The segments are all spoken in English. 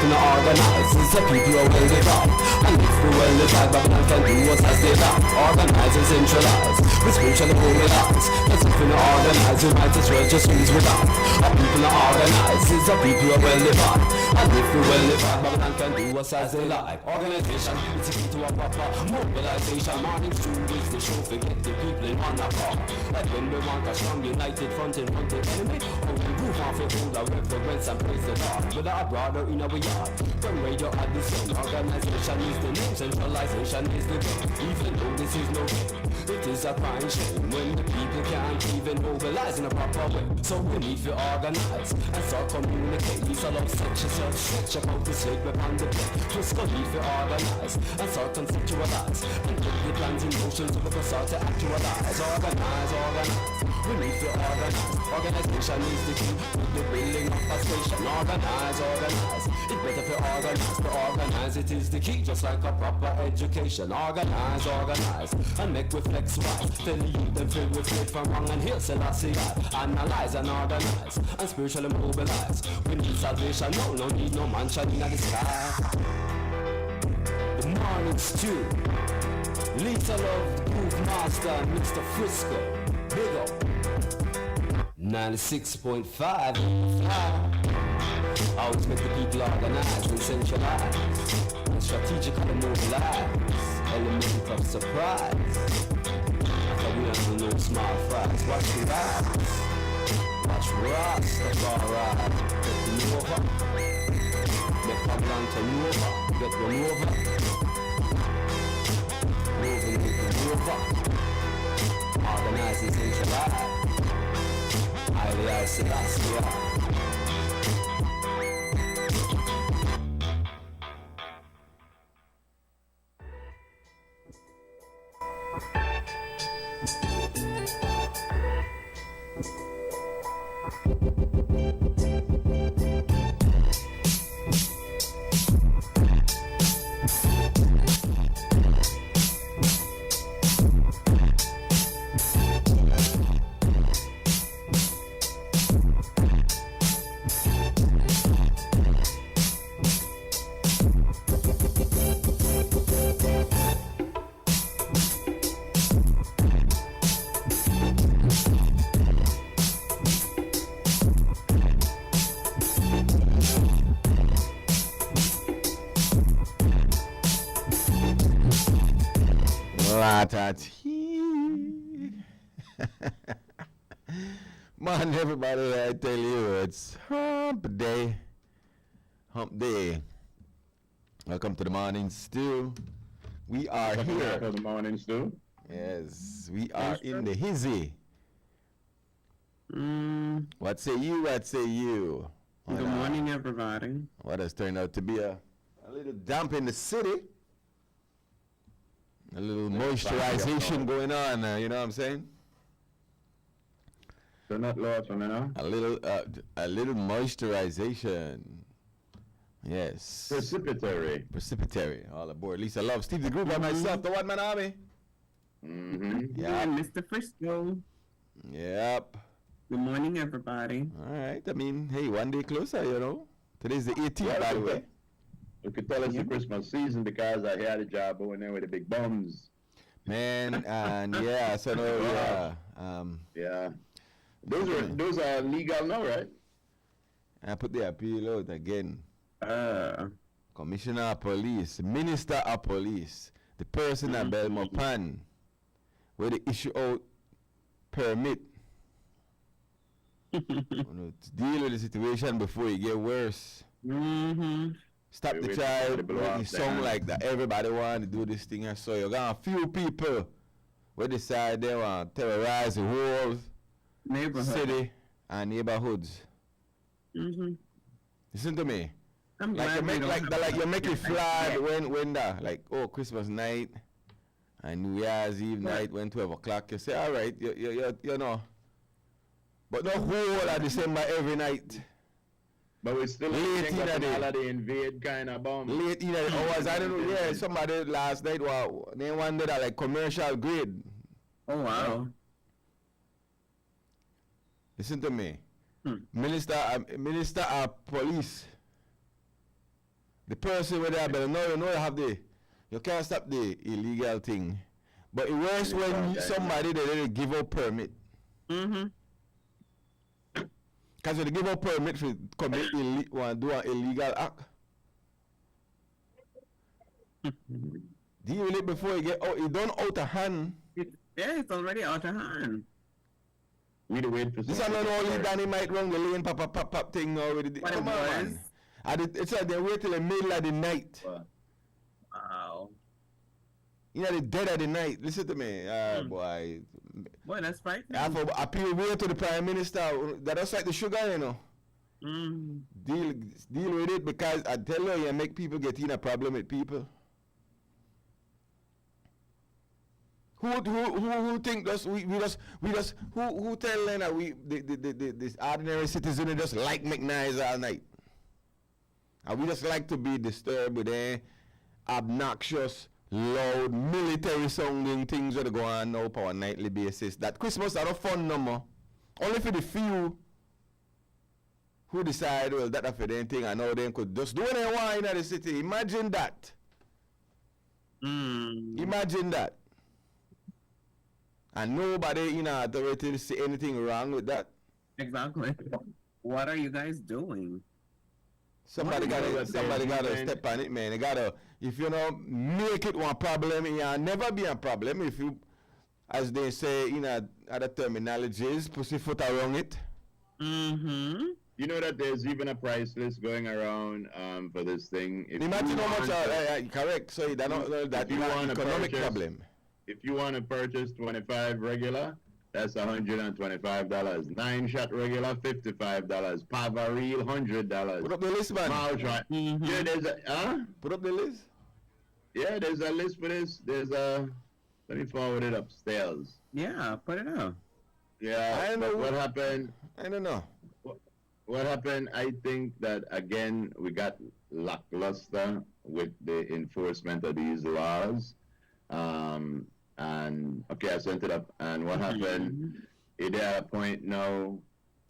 finna organize. It's the people who will divide. And if we will divide, Babylon can do us as they like. Organize and centralize. We spiritually mobilize. Cause if we not organize, we might as well just use without. Our people are organized. It's the people who will divide. And if we will divide, Babylon can do us as they like. Organization, it's a key to a proper mobilization. Morning Stew is the show. Forget the people in one apart. Like when we want a strong united front in front of the enemy. Oh, we move off it, hold our reverence and praise the Lord. With our brother in our yard. From radio at the sun. Organization is the name, centralization is the game. Even though this is no game, it is a crying shame when the people can't even mobilize in a proper way. So we need to organize and start communicate. So love set yourself straight, check out the slate upon the plate. Frisco need to organize and start conceptualize and put the plans in motion so we can start to actualize. Organize, organize. We need to organize. Organization is the key to the building of a station. Organize, organize. It's better to organize. To organize it is the key, just like a proper education. Organize, organize, and make we flex wise. Tell the youth them feel with faith from wrong and heal Selassie I. Analyze and organize, and spiritually mobilize. We need salvation, no need no man shining in the sky. The Morning Stew. Lisa Love, Groove Master, and Mr. Frisco. Big up. 96.5. Always make the people organize and centralize and strategically mobilize. Element of surprise. After we don't know small fries. Watch the rise. Watch Rastafari. Get them over. Make Babylon turn over. Get them over. Moving with them over. Organize and centralize. I Selassie. Man, everybody, I tell you, it's hump day. Hump day. Welcome to the Morning Stew. We are here. To the Morning Stew. Yes, we are in the hizzy. What say you? What say you? Good morning, everybody. What has turned out to be a little damp in the city. A little moisturization going on, you know what I'm saying? So not lost on now. A little moisturization. Yes. Precipitary. All aboard. Lisa Love, Steve the Group, and myself, the One Man Army. Yeah, Mr. Frisco. Yep. Good morning, everybody. All right. I mean, hey, one day closer, you know. Today's the 18th, by the way. You could tell it's the Christmas season because I had a job going there with the big bums. Man, and yeah, so no, yeah. Those are legal now, right? I put the appeal out again. Commissioner of Police, Minister of Police, the person at Belmopan, where they issue out permit to deal with the situation before it get worse. Stop the child with the song like that. Everybody want to do this thing, and so you got a few people where decide they want to terrorize the whole city and neighborhoods. Listen to me. You make it fly when that, like, Christmas night and New Year's Eve night when 12 o'clock. You say, all right, you know. But not whole of December every night. But we still late in the holiday invade kind of bomb. Late in the hours, I don't know. Yeah, somebody last night they wanted that like commercial grade. Oh wow. Listen to me. Minister of Police. The person with that, but no, you know you can't stop the illegal thing. But it works when somebody they give a permit. Mm-hmm. Because when they give a permit for commit do an illegal act. Deal with it before you get out. It done out of hand. It's already out of hand. We to wait for this is not only dynamite wrong the lane pop thing now with the come on, man. It's like they wait till the middle of the night. Wow. You know the dead of the night. Listen to me, boy. Boy, that's right. I have to appeal way to the Prime Minister. That's like the sugar, you know. Deal with it because I tell you make people get in a problem with people. Who think us we just who tell them that we this ordinary citizen just like McNice all night? And we just like to be disturbed with their obnoxious, loud, military sounding things that go on now on a nightly basis. That Christmas are a fun number. Only for the few who decide, well, that for them thing, I know they could just do what they want in the city. Imagine that. Imagine that. And nobody in our authority see anything wrong with that. Exactly. What are you guys doing? Somebody gotta step on it, man. They gotta, if you know, make it one problem, it'll never be a problem if you, as they say in other terminologies, pussyfoot around it. You know that there's even a price list going around for this thing. If imagine how much, correct, so that you want economic problem. If you want to purchase 25 regular, that's $125. 9-shot regular, $55. Pavaril, $100. Put up the list, man. Yeah, there's a Put up the list. Yeah, there's a list for this. There's a. Let me forward it upstairs. Yeah, put it up. Yeah, what happened? I don't know. What happened? I think that again we got lackluster with the enforcement of these laws. And okay, I sent it up. And what happened? It at a point now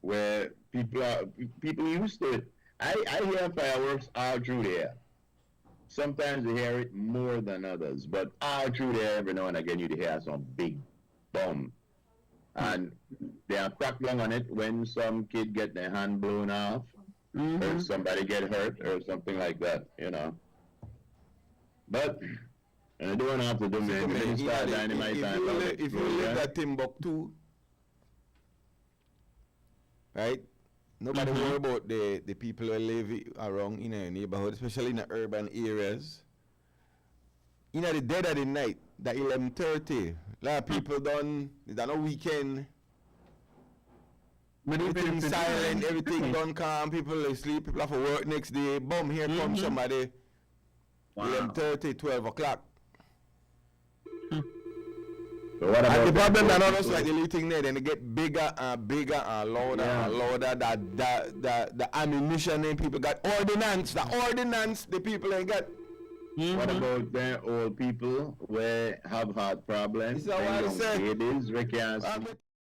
where people used to it. I hear fireworks all through there. Sometimes you hear it more than others, but all through there, every now and again, you hear some big bomb. And they are cracked down on it when some kid get their hand blown off, or somebody get hurt, or something like that, you know. But and I don't have to do me. If you live at Timbuktu, right? Nobody worry about the people who live around in a neighborhood, especially in the urban areas. In the dead of the night, the 11:30, a lot of people done a weekend. Everything silent, everything done calm, people asleep, people have to work next day. Boom, here comes somebody. 11:30, 12 o'clock. So what about and the problem that others like the little thing there, then they get bigger and bigger and louder and louder. The ammunition and people got ordnance. The ordnance the people ain't got. What about the old people where have heart problems? This is what I said. Babies,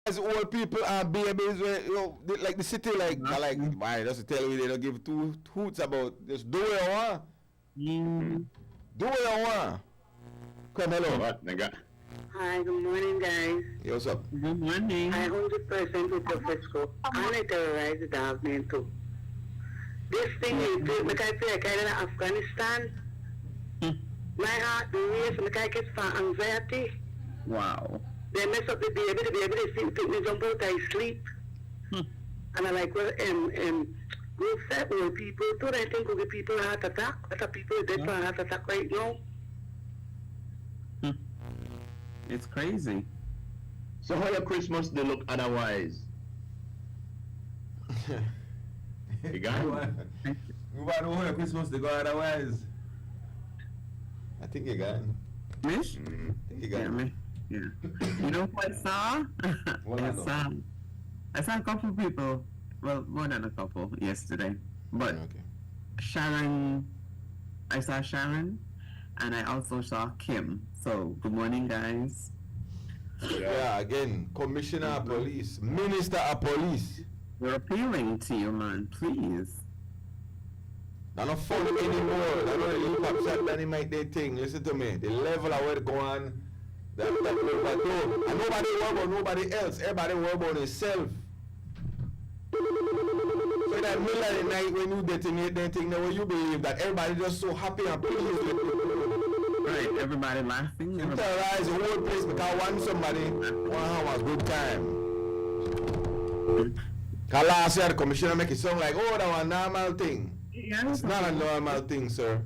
as old people and babies, you know, like the city, why just tell you they don't give two hoots about just do what you want. Do what you want. Come hello. What, nigga? Hi, good morning, guys. Hey, what's up? Good morning. I 100% with the Frisco. And I terrorize the dog man too. This thing is good. Like I feel like I'm in Afghanistan. My heart race, like I get for anxiety. Wow. They mess up the baby they think me jump out, I sleep. And I like, well, group set old people too. I think will give people a heart attack. What are people dead for a heart attack right now? It's crazy. So how your Christmas they look otherwise? You got it? We want to know Christmas they go otherwise. I think you got it. Mish? I think you got it. Yeah. You know what I saw? I saw a couple of people, well, more than a couple yesterday. But Sharon, I saw Sharon, and I also saw Kim. So, good morning, guys. Yeah, again, Commissioner of Police, Minister of Police. We're appealing to you, man, please. That's not fun anymore. That's not the hip-hop shot dynamite they thing. Listen to me. The level of where it go on, that overthrow. And nobody worry about nobody else. Everybody worry about themselves. So that middle of the night when you detonate that thing, now you believe that everybody just so happy and pleased with it. Right, everybody laughing. You terrorize the whole place because one somebody have a good time. Because last year the commissioner make it sound like, oh, that was a normal thing. Yeah, it's not a normal thing, sir.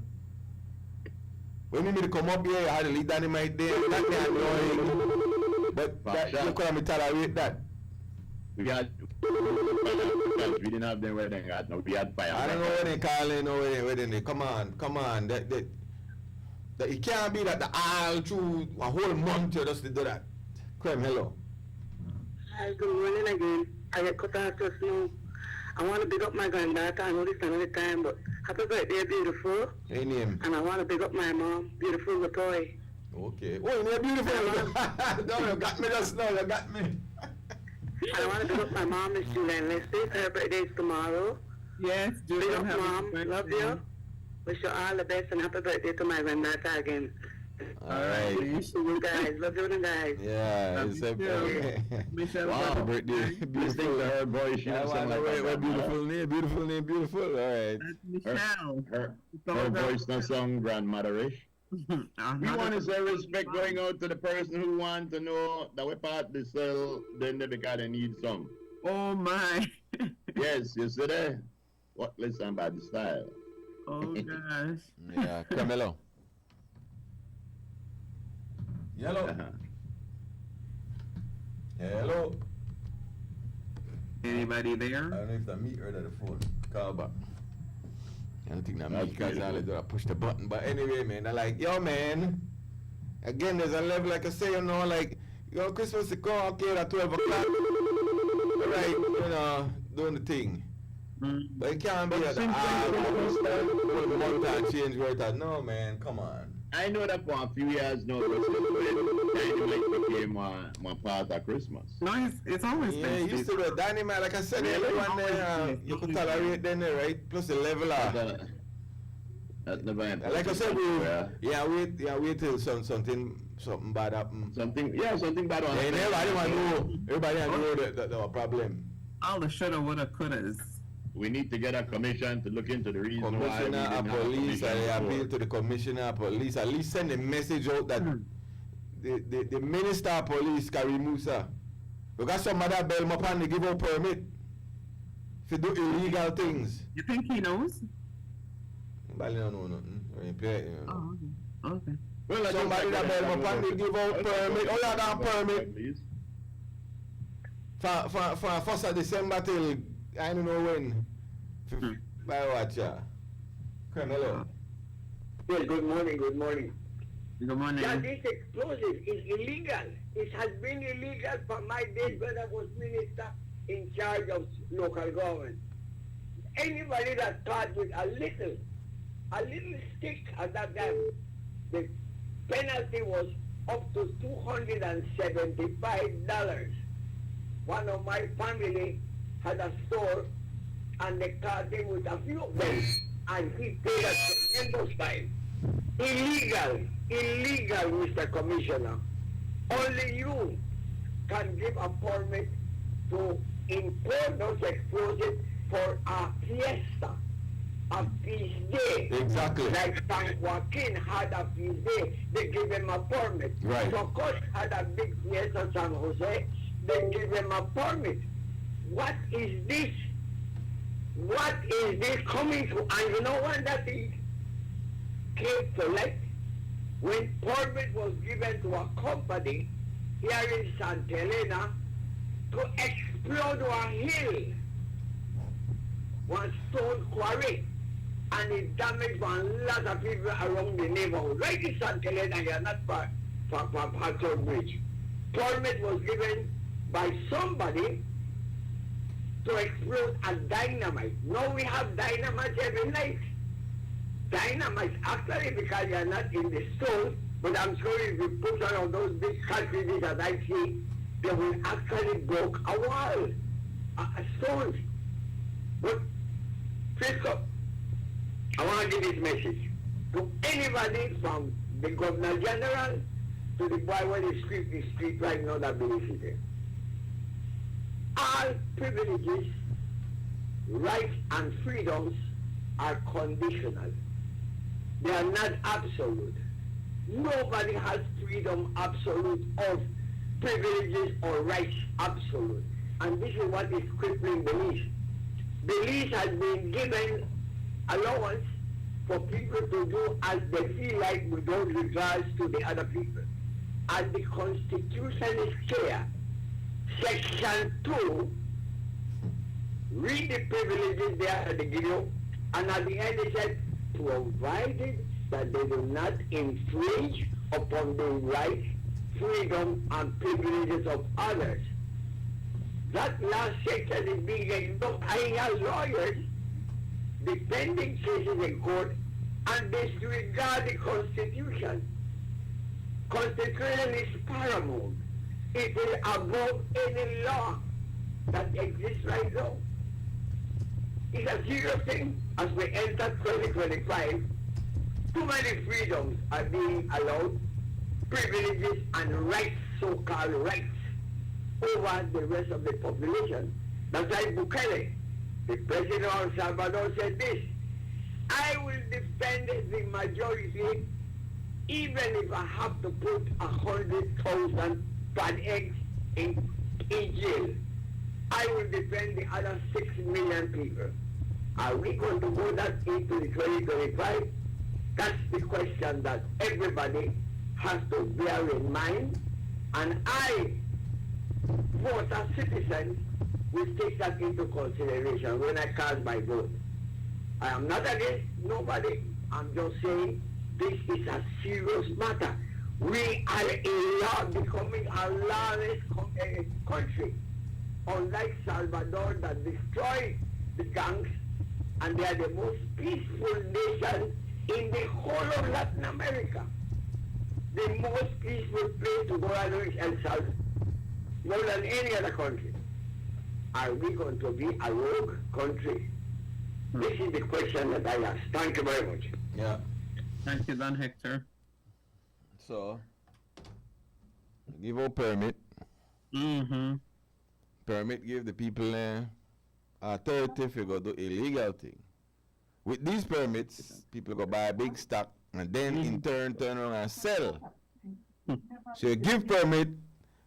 When you need to come up here, you had to leave dynamite there. That me annoying. But that, you couldn't tolerate that. We had, because we didn't have them where they got, no, we had fire. I don't know where they call it, no, where they, come on. That it can't be that the all through a whole month you just to do that. Creme, hello. Hi, good morning again. I get cut off just now. I want to big up my granddaughter. I know this another time, but happy birthday, beautiful. Hey, name? And I want to big up my mom, beautiful Latoy. Okay. Oh, you're beautiful. No, you got me just now. You got me. And I want to big up my mom, Miss Julian Leslie. Her birthday is tomorrow. Yes, Big up, Mom. Love you. Wish you all the best and happy birthday to my granddaughter again. All right. You guys. Love you guys. Yeah, it's a wow, birthday. Beautiful. Her voice, she sound like a beautiful name. All right. Michelle. Her voice not sound grandmotherish. We want to say respect going out to the person who wants to know that we part the cell, then they because they need some. Oh my. Yes, you see there? What? Listen about the style. Oh gosh. Yeah, Camelo. Hello. Hello. Anybody there? I don't know if that me or the phone. Call back. I don't think that me because all I do I push the button. But anyway, man, I like, yo, man. Again, there's a level, like I say, you know, like, Christmas is come, okay, at 12 o'clock. Right, you know, doing the thing. But it can't be at the month and change where it at. No, man, come on. I know that for a few years now, Dynamite became my part of Christmas. No, it's always been. Yeah, it used to be Dynamite, like I said, everyone there, you could tolerate then, right? Plus the level of... That's never happened. Like I said, wait till something bad happen. Something bad will happen. Everybody know that there was a problem. All the shoulda, woulda, couldas. We need to get a commission to look into the reason Commissioner why. of Police, I appeal to the Commissioner of Police. At least send a message out that the Minister of Police, Kari Musa, we got some other bell up and they give out permit to do illegal things. You think he knows? Well, you don't know nothing. Oh, okay. Well, somebody that bell up and they give out permit. Oh, yeah, that permit. For 1st of December till I don't know when. By what, yeah? Hello. Yes, good morning. Good morning. Yeah, this explosive is illegal. It has been illegal from my days when I was minister in charge of local government. Anybody that caught with a little stick at that time, the penalty was up to $275. One of my family had a store and they caught him with a few of them and he paid a tremendous fine. Illegal, Mr. Commissioner. Only you can give a permit to import those explosives for a fiesta, a feast day. Exactly. Like San Joaquin had a feast day, they give him a permit. Right. So Coach had a big fiesta, San Jose, they give him a permit. What is this? What is this coming to? And you know when that is came to light? When permit was given to a company here in Santa Elena to explode a hill, one stone quarry, and it damaged a lot of people around the neighborhood. Right in Santa Elena here, not far from Patton Bridge. Permit was given by somebody to explode a dynamite. Now we have dynamite every night. Dynamite, actually, because you're not in the stone, but I'm sure if you put one of those big cartridges that I see, they will actually break a wall, a stone. But Frisco, I want to give this message to anybody from the Governor General to the boy where they sweep the street right now that believes it there. All privileges, rights and freedoms are conditional. They are not absolute. Nobody has freedom absolute of privileges or rights absolute. And this is what is crippling Belize. Belize has been given allowance for people to do as they feel like without regards to the other people. And the Constitution is clear. Section 2, read the privileges there at the beginning, and at the end it said, provided that they do not infringe upon the rights, freedom, and privileges of others. That last section is being ignored. I have lawyers defending cases in court and disregard the Constitution. Constitution is paramount. It is above any law that exists right now. It's a serious thing as we enter 2025. Too many freedoms are being allowed, privileges and rights, so-called rights, over the rest of the population. That's why Bukele, the president of El Salvador, said this: I will defend the majority even if I have to put 100,000 bad eggs in jail. I will defend the other 6 million people. Are we going to go that into the 2025? That's the question that everybody has to bear in mind. And I, vote as citizens, will take that into consideration when I cast my vote. I am not against nobody. I'm just saying this is a serious matter. We are becoming a lawless country. Unlike Salvador that destroyed the gangs, and they are the most peaceful nation in the whole of Latin America. The most peaceful place to go out is El Salvador, more than any other country. Are we going to be a rogue country? This is the question that I ask. Thank you very much. Yeah. Thank you, Don Hector. So, give out permit. Mm-hmm. Permit give the people authority if you go do illegal thing. With these permits, people go buy a big stock and then in turn around and sell. So you give permit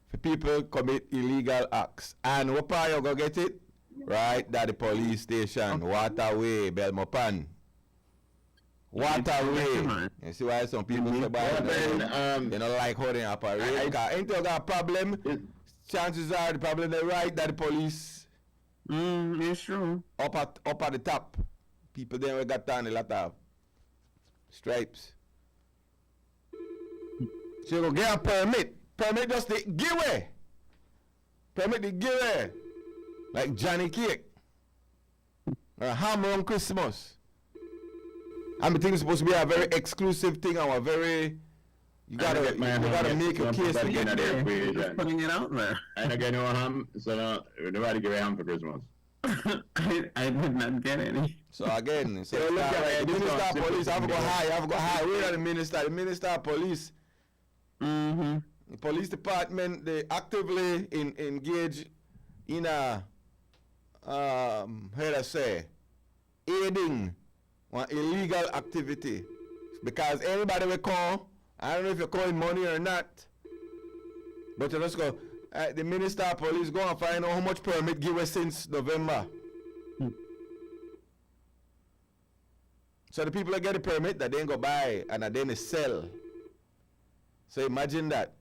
for people commit illegal acts. And what part you go get it? Right at the police station, Waterway, Belmopan. Waterway. You see why some people say buy they don't like how they operate. Ain't you got a problem? Chances are the problem they right that the police It's true. up at the top. People then we got down a lot of stripes. So you go get a permit. Permit just the giveaway. Permit the giveaway. Like Johnny Cake. Or a hammer on Christmas. And the thing is supposed to be a very exclusive thing or a very you gotta make a case to get there. Just putting it out there. I don't get no ham, so nobody give a ham for Christmas. I did not get any. So again, so look at the minister of police have to go high, Where are the minister? The minister of police. Mm-hmm. The police department, they actively engage in a how do I say, aiding one illegal activity. Because anybody will call, I don't know if you're calling money or not, but you just go, the minister of police go and find out how much permit given since November. So the people that get the permit that then go buy and then they sell. So imagine that.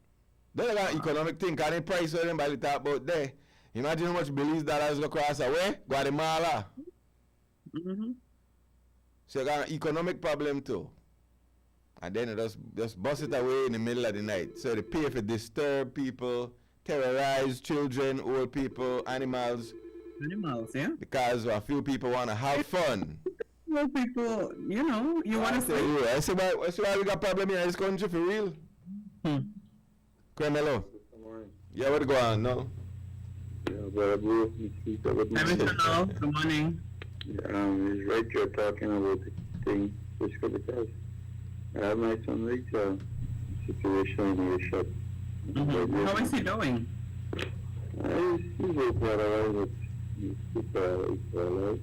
That's an economic thing, because the price of them by the talk about there. Imagine how much Belize dollars go across away, Guatemala. Mm-hmm. So you got an economic problem too. And then it just bust it away in the middle of the night. So they pay for disturb people, terrorize children, old people, animals. Animals, yeah. Because a few people want to have fun. Well, people, you know, you want to say. I see why we got problem here in this country for real. Cremelo. Yeah, what go on now? Yeah, brother, Good morning. it's right you're talking about the thing, Frisco, because I have my son like situation in the shop. How is he doing? He's okay, but he's super alive.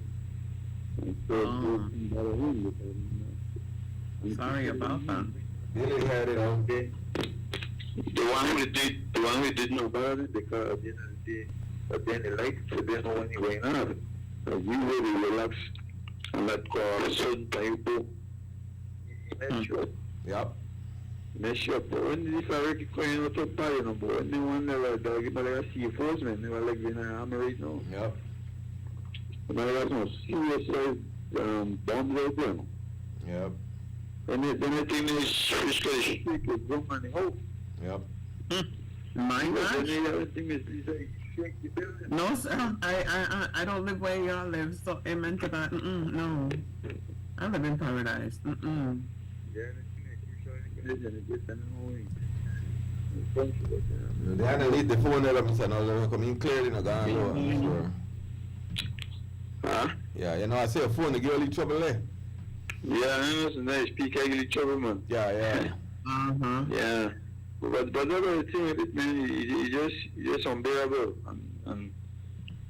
Sorry about that. Really had it on. Okay. The one we didn't know about it because at the end of the day, but then the lights, so they know when he went out. So we really relaxed and let go of a certain type of mess up. Yep. Mess up. But when the fabric going out of party, no, but when they want to dog, you better see a forceman, they were like being a hammer right now. Yep. But there's no serious bombs out there. Yep. And then I think this Frisco is shake is wrong on the house. Yep. My gosh. The other thing is like shake the building. No, sir. I don't live where y'all live, so amen to that. No. I live in paradise. Yeah, the thing is, They had to leave the phone there, Mr. No, come in clearly, no, gone low. Sure. huh? Yeah, you know, I say a phone, they give you a little trouble there. Yeah, it's a nice peak, I get trouble, man. Yeah. Yeah. But the other thing with it, man, it's just unbearable. And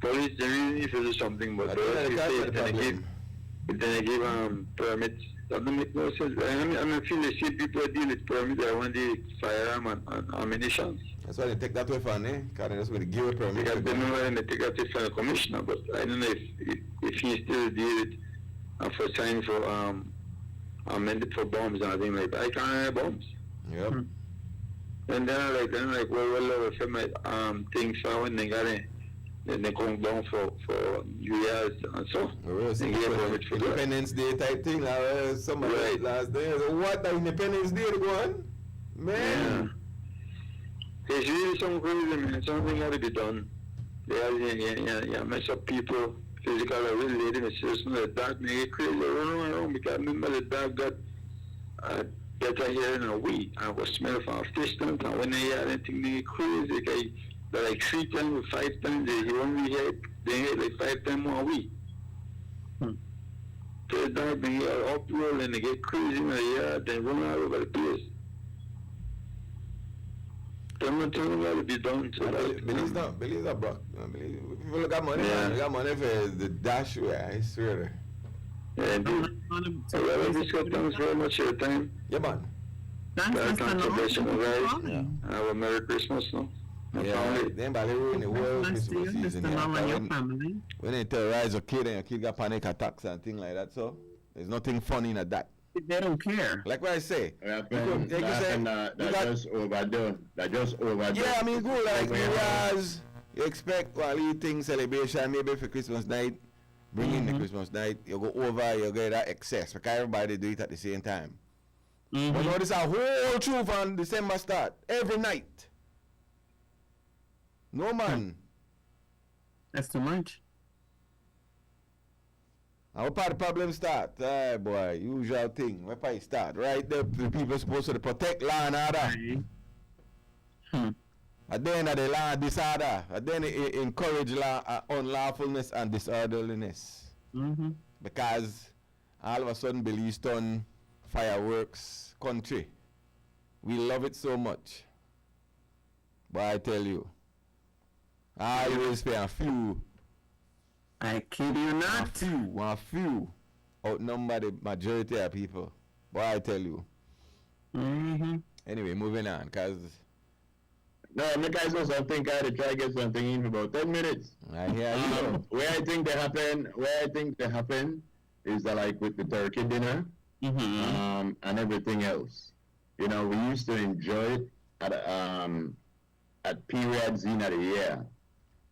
police, they really need to do something, but if they give permits, that don't make no sense. I feel the same people deal with permits, they want the firearm and ammunition. That's why they take that way from there, because that's where they give a permit. Because they know when they take that way from the commissioner, but I don't know if he still deal with for signing for amended for bombs and things like that. I can't have bombs. Yep. And then I'm like, well, if my things for when they got it, then they come down for years and so. Independence Day type thing. Somebody right. Last day. So what the Independence Day to go on? Man. Yeah. It's really something crazy, man. Something got to be done. Yeah, mess up people. Physical, I really lady, my sister, the dog, they get crazy, run around because I remember the dog got better hearing than a weed. I was smelling from a distance, and when they hear anything, they get crazy. Like 3 times or 5 times, they only hear like 5 times more a week. So the dog, they hear uproar and they get crazy in the yard, they run all over the place. I'm telling you what to be done to that. Belize not broke. People got money, man. They got money for the dash way, I swear. Yeah, well, this got thanks very much for your time. Yeah, man. Thanks, Mr. Yeah. Have a Merry Christmas, no? Yeah, then by the way, in the world Christmas season, when they terrorize a kid and your kid got panic attacks and things like that, so there's nothing funny in that. They don't care. Like what I say. That just overdone. Yeah, I mean, good. Like, you expect while eating celebration, maybe for Christmas night, bring in the Christmas night, you go over, you get that excess, because everybody do it at the same time. But now this is a whole truth on December start, every night. No, man. That's too much. And what part of the problem start? Hey, boy, usual thing. Where part it start? Right there, the people supposed to protect law and order. And then they law and disorder. And then it encourage unlawfulness and disorderliness. Because all of a sudden, Belize turn fireworks country. We love it so much. But I tell you, I always pay a few. I kid you not. A few outnumber the majority of people. But I tell you. Anyway, moving on, cause no, make I saw something. I had to try to get something in for about 10 minutes. I hear you. Where I think they happen is that like with the turkey dinner, and everything else. You know, we used to enjoy it at periods in the year,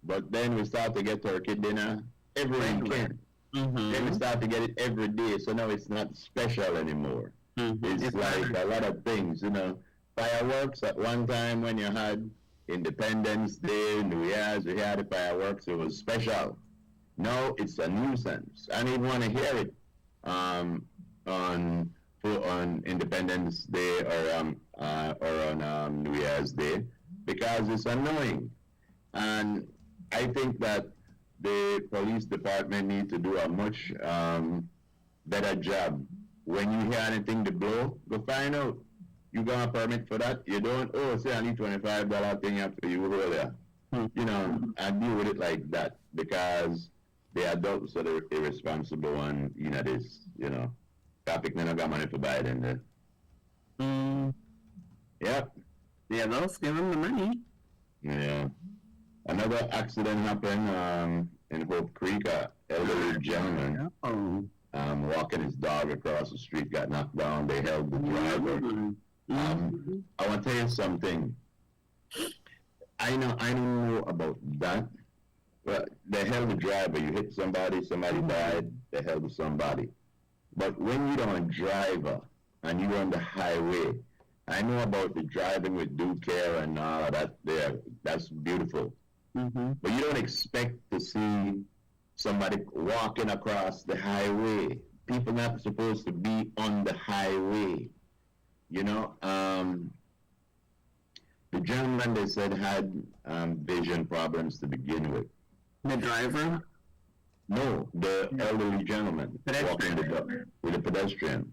but then we start to get turkey dinner every weekend. Then we start to get it every day, so now it's not special anymore. It's like a lot of things, you know. Fireworks at one time when you had Independence Day, New Year's, we had the fireworks, it was special. Now it's a nuisance. I don't even want to hear it on Independence Day or on New Year's Day because it's annoying. And I think that the police department need to do a much better job when you hear anything to blow, go find out. You got a permit for that? You don't? Oh, say I need $25 thing after you over there. You know, and deal with it like that because the adults are the irresponsible one. You know this. You know, traffic men don't got money for buy it in there. Yep. Yeah, those give them the money. Yeah. Another accident happened in Hope Creek. An elderly gentleman walking his dog across the street got knocked down. They held the driver. I want to tell you something. I don't know about that. Well, they held the driver. You hit somebody died, they held somebody. But when you're on a driver and you're on the highway, I know about the driving with due care and all of that there. That's beautiful. But you don't expect to see somebody walking across the highway. People not supposed to be on the highway. You know, the gentleman they said had vision problems to begin with. The driver? No, the elderly gentleman walking the dog with a pedestrian.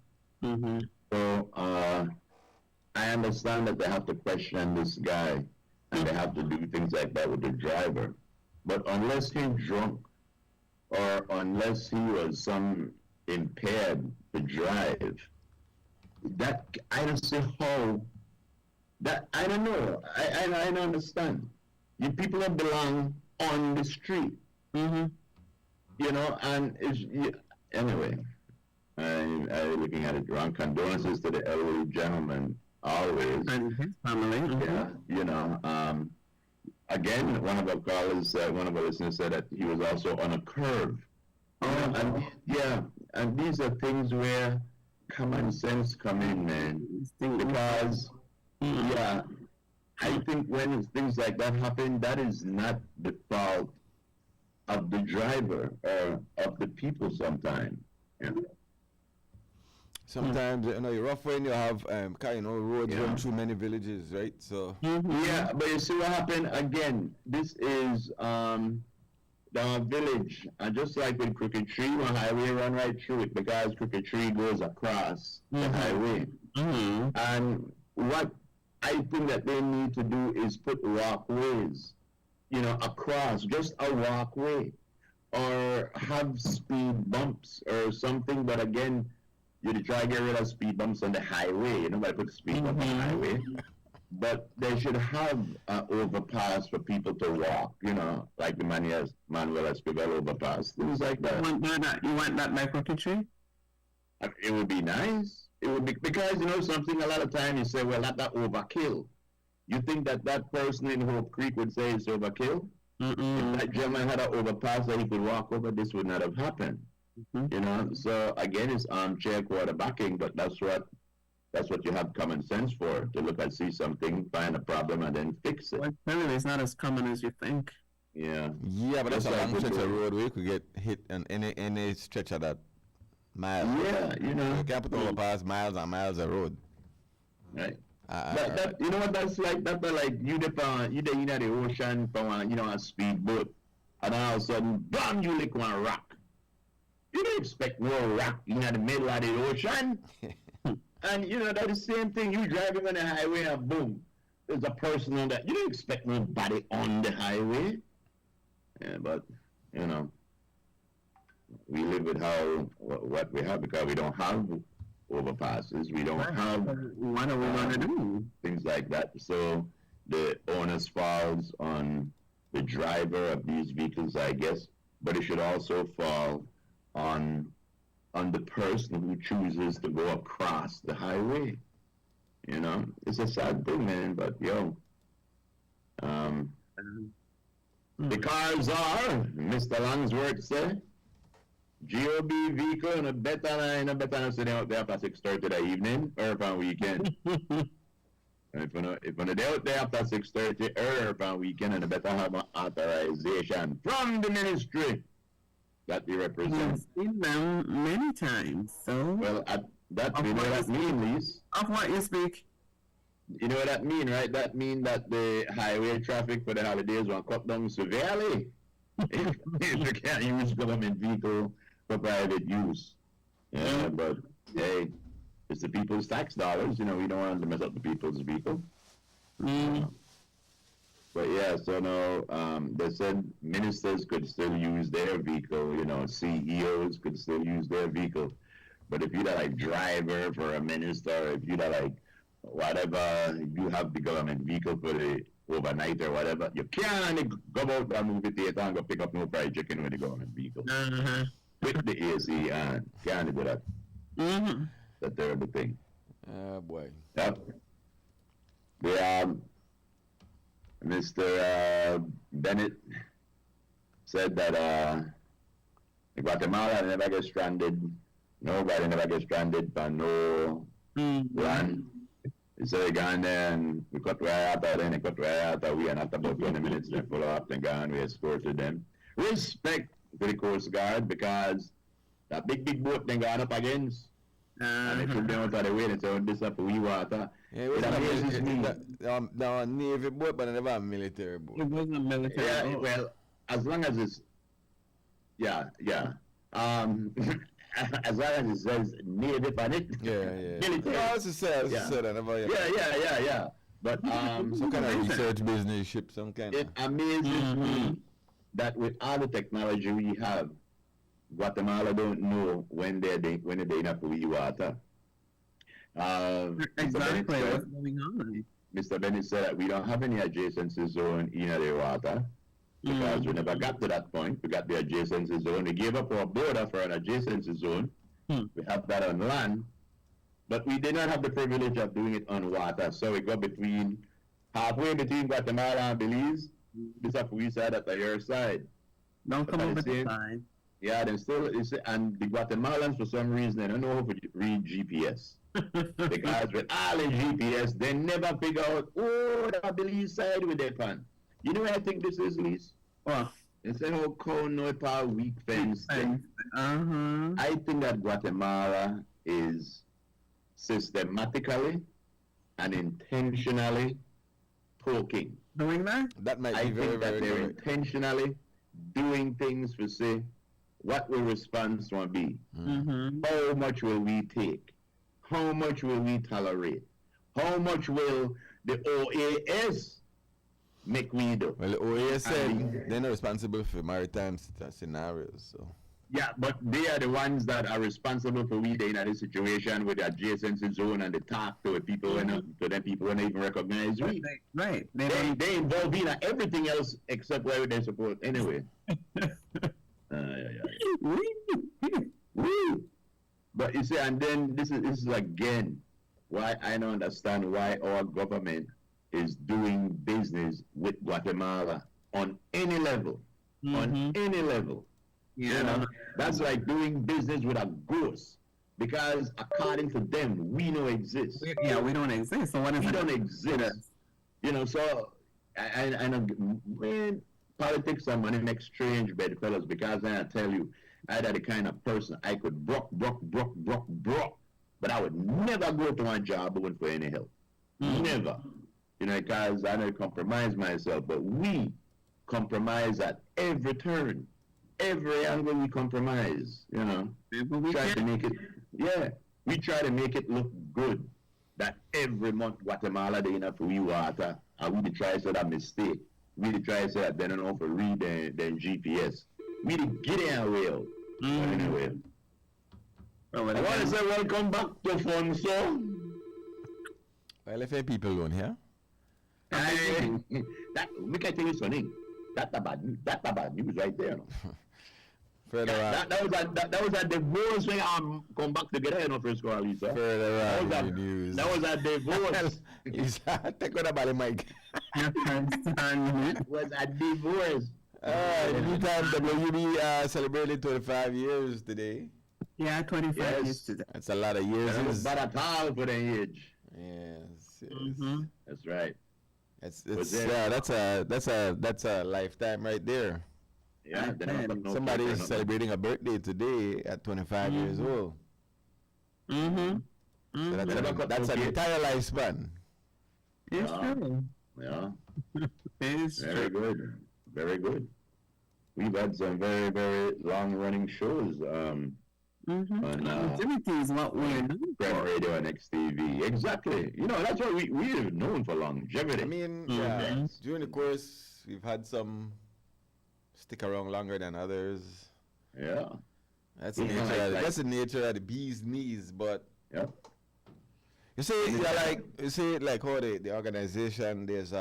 So I understand that they have to question this guy and they have to do things like that with the driver. But unless he's drunk or unless he was some impaired to drive, that I don't see how. That I don't know. I don't understand. You people that belong on the street, you know, and anyway. I'm looking at it wrong. Condolences to the elderly gentleman, always. And his family. Yeah, you know. Again, one of our callers, one of our listeners said that he was also on a curve. And these are things where common sense come in, man. Because, I think when things like that happen, that is not the fault of the driver or of the people sometimes. Yeah. Sometimes, you know, you're rough when you have, roads run through many villages, right? So. Yeah, but you see what happened again. This is the village, and just like with Crooked Tree, one highway run right through it because Crooked Tree goes across the highway. And what I think that they need to do is put walkways, you know, across, just a walkway, or have speed bumps or something. But again, you try to get rid of speed bumps on the highway. Nobody puts speed bumps on the highway. But they should have an overpass for people to walk, you know, like the Manuel Escobar overpass, things like that. You want that by Crooked Tree? It would be nice. It would be, because, you know, something a lot of time you say, well, that's overkill. You think that person in Hope Creek would say it's overkill? If that gentleman had an overpass that he could walk over, this would not have happened. You know, so again, it's armchair quarterbacking, but that's what you have common sense for, to look and see something, find a problem, and then fix it. Well, clearly it's not as common as you think. Yeah. Yeah, but that's a long stretch of road where you could get hit on any stretch of that mile. Yeah, you know. You can't put overpass miles and miles of road. Right. That you know what that's like? That's like you in the ocean from a speedboat, and all of a sudden, bam, you lick one rock. You don't expect no rock in the middle of the ocean. And, you know, that's the same thing. You driving on the highway and boom, there's a person on that. You don't expect nobody on the highway. Yeah, but, you know, we live with what we have because we don't have overpasses. We don't have what are we going to do? Things like that. So the onus falls on the driver of these vehicles, I guess, but it should also fall on the person who chooses to go across the highway. You know, it's a sad thing, man, but the cars are, Mr. Langsworth said, GOB vehicle and a better sitting out there after 6:30 that evening or on weekend. And if on the day out there after 6:30 or on weekend, and a better have an authorization from the ministry that they represent. I've seen them many times, so... Well, you know what that means, Lise? Of what you speak? You know what that means, right? That means that the highway traffic for the holidays will cut down severely if you can't use government vehicle for private use. Yeah, but hey, it's the people's tax dollars. You know, we don't want to mess up the people's vehicle. But yeah, so now they said ministers could still use their vehicle. You know, CEOs could still use their vehicle. But if you're like driver for a minister, if you're like whatever, you have the government vehicle for the overnight or whatever, you can't go out to a movie theater and go pick up no fried chicken with the government vehicle. With the AC on. Can't do that. That's a terrible thing. Oh boy. Yep. Mr. Bennett said that Guatemala never gets stranded. Nobody never gets stranded for no land. He said they gone there and we cut right out there, then they cut right out there. We and after about 20 minutes they pull up and gone. We escorted them. Respect to the Coast Guard because that big boat they got up against. And they took them out of the way and said, this up for we water. Yeah, it amazes me. The Navy boat, but never a military boat. It wasn't a military boat. Well, as long as it's, yeah. As long as it says Navy on it. Yeah. Military. I was said that. Yeah. But some kind of research business ship, some kind. It amazes me that with all the technology we have, Guatemala don't know when they're enough for water. Exactly what's going on. Mr. Bennett said that we don't have any adjacency zone in the water because we never got to that point. We got the adjacency zone. We gave up our border for an adjacency zone. We have that on land, but we did not have the privilege of doing it on water. So we got halfway between Guatemala and Belize. This is we side at the other side. Don't come over the side. Yeah, then still, and the Guatemalans, for some reason, they don't know how to read GPS. Because with all the GPS, they never figure out, that Belize side with their pan. You know what I think this is, Lise? It's a whole Conopa weak fence thing. I think that Guatemala is systematically and intentionally poking. Doing that? That might I be very, think that very they're good. intentionally doing things to say, what will response want to be? How much will we take? How much will we tolerate? How much will the OAS make we do? Well, the OAS said they're not responsible for maritime scenarios, so. Yeah, but they are the ones that are responsible for we in a situation with the adjacency zone and the talk to people people when they even recognize we. Right. They involve in everything else except where they're supposed anyway. But you see, and then this is again why I don't understand why our government is doing business with Guatemala on any level. On any level. Yeah. You know, that's like doing business with a ghost. Because according to them, we don't exist. We don't exist. So what is we don't exist. You know, so I know when politics and money make strange bedfellows, because I tell you, I'm the kind of person I could broke, but I would never go to one job looking for any help. Never. You know, because I don't compromise myself, but we compromise at every turn. Every angle we compromise, you know. We try to make it look good that every month Guatemala they enough for we water, and we try to say that mistake. We try to say that they don't know for read the GPS. We get in well. Anyway. I want to say welcome back to Fonso. Well, if people don't hear. That we can tell you something. That's bad news right there. No? That was a divorce when I come back together, you know, Frisco, Lisa. News. That was a divorce. Take what about the mic. It was a divorce. Anytime WB celebrated 25 years today. Yeah, 25 years today. That's a lot of years. That's not at all for the age. Yes. That's right. That's a lifetime right there. Yeah, somebody is celebrating a birthday today at 25 years old. So that's an entire lifespan. It's true. Yeah. It's very true. Good. Very good. We've had some very, very long running shows. Activity is what we're doing. Radio and XTV. Exactly. You know, that's what we're known for longevity. I mean, during the course, we've had some stick around longer than others. Yeah. That's the nature. That's the nature of the bee's knees. But you see, like how the organization there's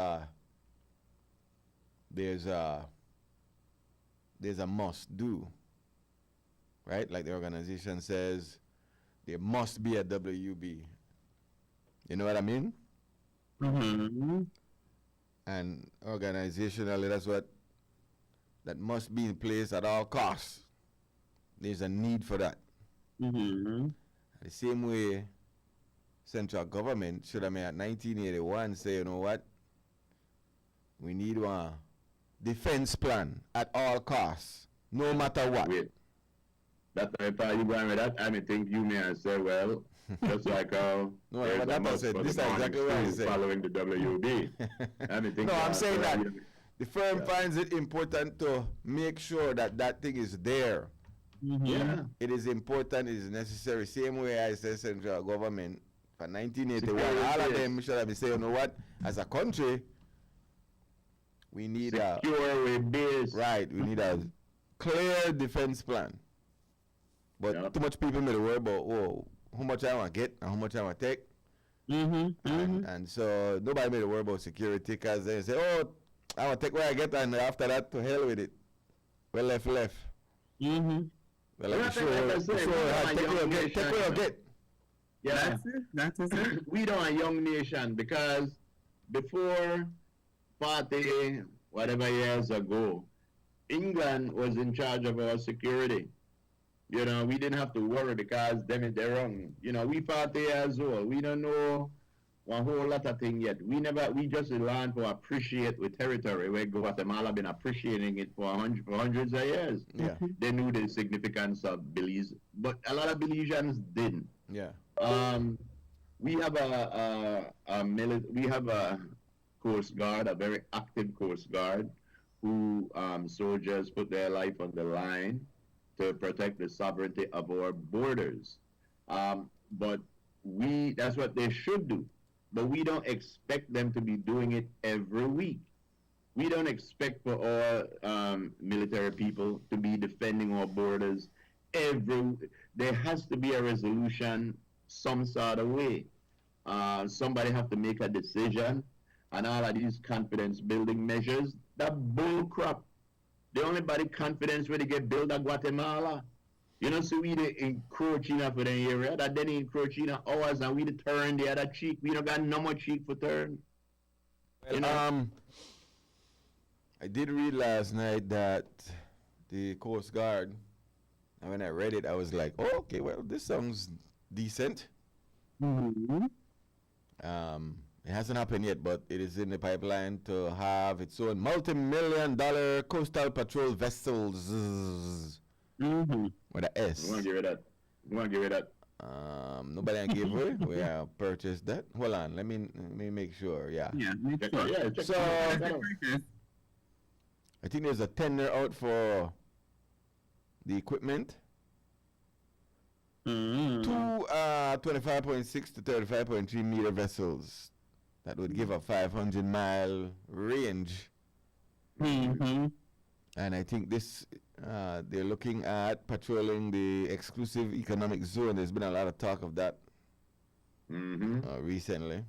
a must do, right? Like the organization says, there must be a WB. You know what I mean? And organizationally, that must be in place at all costs. There's a need for that. The same way, central government should have made at 1981 say, you know what? We need a defense plan at all costs, no matter what. Wait. That's if you going with that, I think you may have said, well, just like no, what that said, this is exactly what I said. Following the WB. No, I'm saying that the firm finds it important to make sure that that thing is there. Yeah. It is important, it is necessary. Same way I said central government for 1981, all of them should have been saying, you know what, as a country, we need secure base. Right, we need a clear defense plan. But too much people made worry about, how much I want to get and how much I want to take. And so nobody made a worry about security because they say, I want to take what I get and after that, to hell with it. Well, left. Well, like take what you get. Yeah, that's it. We don't a young nation because before 40, whatever years ago, England was in charge of our security. You know, we didn't have to worry because them they're wrong. You know, we 40 years old. We don't know a whole lot of things yet. We just learned to appreciate with territory where Guatemala been appreciating it for hundreds of years. Yeah. They knew the significance of Belize, but a lot of Belizeans didn't. Yeah. We have a Coast Guard, a very active Coast Guard, who soldiers put their life on the line to protect the sovereignty of our borders. But that's what they should do. But we don't expect them to be doing it every week. We don't expect for our military people to be defending our borders there has to be a resolution some sort of way. Somebody have to make a decision, and all of these confidence building measures, that bull crap. The only body confidence where they get built at Guatemala. You know, so we encroaching for the area, that then encroaching ours, and we turn the other cheek. We don't got no more cheek for turn. Well, you know? I did read last night that the Coast Guard, and when I read it, I was like, oh, okay, well, this sounds decent. It hasn't happened yet, but it is in the pipeline to have its own multi-million-dollar coastal patrol vessels. With an S. We want to give it that. Nobody can give away. We have purchased that. Hold on, let me make sure. Yeah. Yeah, make sure. Yeah, so I think there's a tender out for the equipment. Two 25.6 to 35.3 meter vessels that would give a 500-mile range. And I think this they're looking at patrolling the exclusive economic zone. There's been a lot of talk of that recently.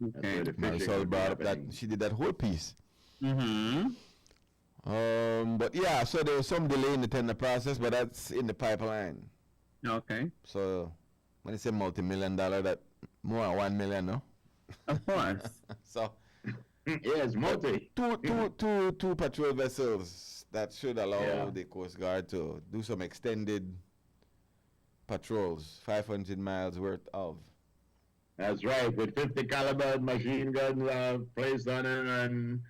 Okay. Marisol brought up that she did that whole piece. But yeah, so there was some delay in the tender process, but that's in the pipeline. Okay. So when you say multi-million-dollar, that more than $1 million, no? Of course. So yes, multi. Two patrol vessels that should allow the Coast Guard to do some extended patrols, 500 miles worth of. That's right, with 50 caliber machine guns placed on it, and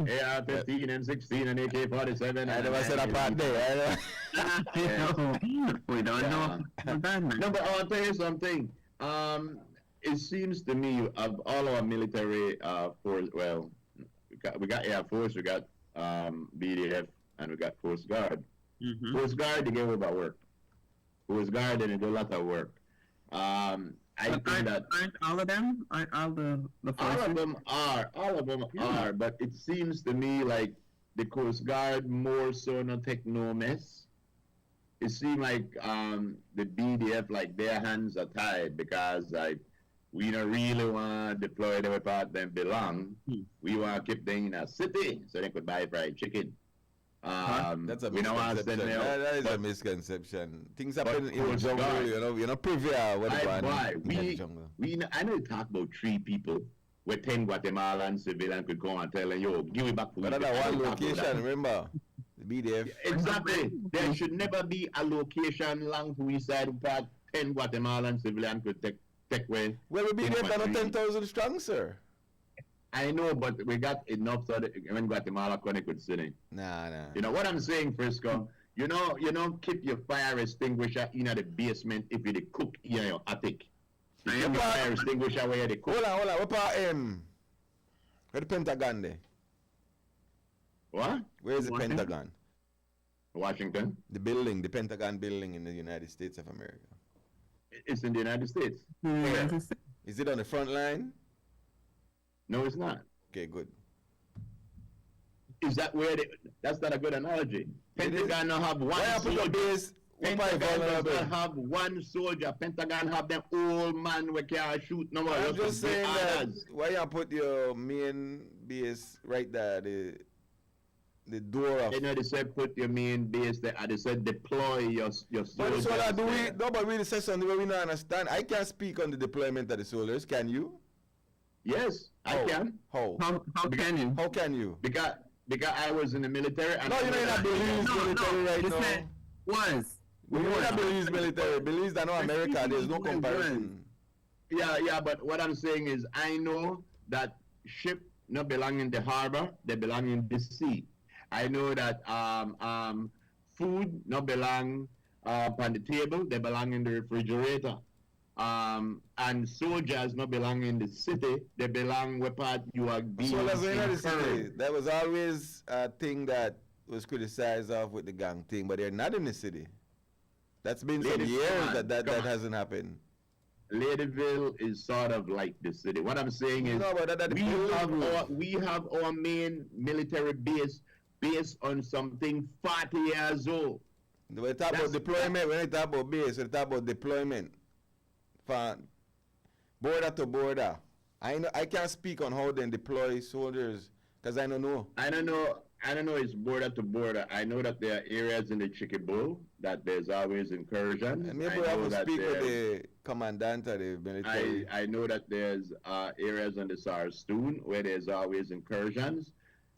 AR-15 and 16 and AK-47. I never said a part there. We don't know. No, but I'll tell you something. It seems to me of all our military force, well, we got Air Force, we got BDF, and we got Coast Guard. Coast Guard, they gave about work. Coast Guard, and they do a lot of work. I think that aren't all of them? Aren't all the forces? All of them are, but it seems to me like the Coast Guard more so not take no mess. It seems like the BDF, like their hands are tied because like we don't really want to deploy them where part them belong. We want to keep them in a city so they could buy fried chicken. That's a misconception. That is a misconception. Things happen in the jungle, you're not privy to what I know you talk about 3 people where 10 Guatemalan civilians could go and tell them, yo, give it back to me. But that's one location, remember? The BDF. Exactly. There should never be a location long to we side part 10 Guatemalan civilians could take away. Well, the BDF are not 10,000 strong, sir. I know, but we got enough so that when Guatemala could sit in. Nah. You know what I'm saying, Frisco? You know, keep your fire extinguisher in the basement if you cook in your attic. You keep your fire extinguisher where they cook. Hold on. What part where the Pentagon there? What? Where is the Pentagon? Washington. The Pentagon building in the United States of America. It's in the United States. Is it on the front line? No, it's not. Okay, good. Is that where that's not a good analogy. Pentagon don't have one soldier. Pentagon does not have one soldier. Pentagon have them old man we can't shoot no more. I'm just saying that why you put your main base right there, the door of... You know, they said put your main base there, and they said deploy your soldiers. But so that nobody really says something where we don't understand. I can't speak on the deployment of the soldiers, can you? Yes, I can. How can you? How can you? Because I was in the military. And no, you're not Belize military right now. You're not Belize military. Belize are not America. There's no comparison. Yeah, but what I'm saying is I know that ship not belong in the harbor. They belong in the sea. I know that food not belong on the table. They belong in the refrigerator. And soldiers not belong in the city. They belong where part you are being. Soldiers are in the city. That was always a thing that was criticized of with the gang thing, but they're not in the city. That's been some years that hasn't happened. Ladyville is sort of like the city. What I'm saying is we have our main military base based on something 40 years old. When we talk about deployment, when we talk about base, we talk about deployment. From border to border. I can't speak on how they deploy soldiers because I don't know. I don't know it's border to border. I know that there are areas in the Chiquibull that there's always incursions. And maybe I have to speak with the commandant of the military. I know that there's areas on the Sarstoon where there's always incursions.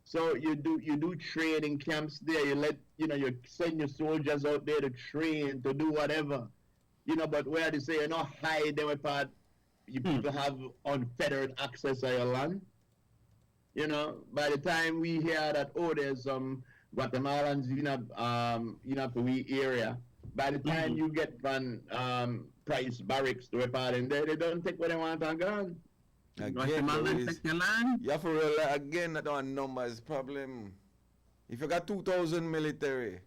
So you do training camps there. You send your soldiers out there to train, to do whatever. But where they say hide them apart, people have unfettered access to your land. By the time we hear that there's some Guatemalans to we area, by the time you get from Price Barracks to a part in there, they don't take what they want and gone. Guatemala take your land? You have to realize again that our numbers problem. If you got 2,000 military,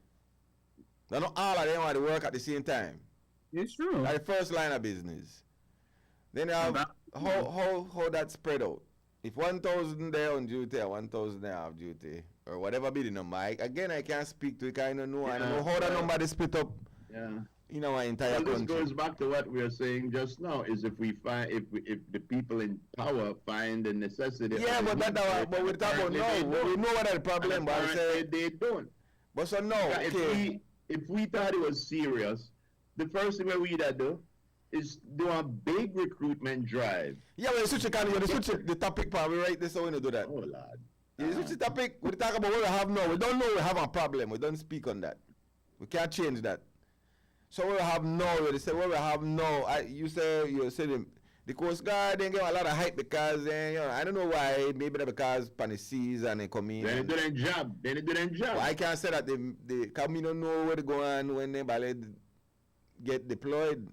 not all of them want to work at the same time. It's true. Like the first line of business. Then you have how that spread out. If 1,000 there on duty or 1,000 there off duty or whatever be the number. I can't speak to it. I don't know. I don't know how that number is split up. Yeah. In our entire country. This goes back to what we are saying just now. Is if the people in power find the necessity. Yeah, but but we talk about no. We know what the problem. But I say they don't. But so no. Okay. If we thought it was serious. The first thing we do is do a big recruitment drive. Yeah, well, switch the topic part. We write this, so we don't do that. Oh, Lord. You switch the topic. We talk about what we have now. We don't know we have a problem. We don't speak on that. We can't change that. So what we have now, they say what we have now. You say the Coast Guard didn't get a lot of hype because I don't know why. Maybe because Panisi's and they come in. They do their job. Well, I can't say that they come in don't know where to go on when they get deployed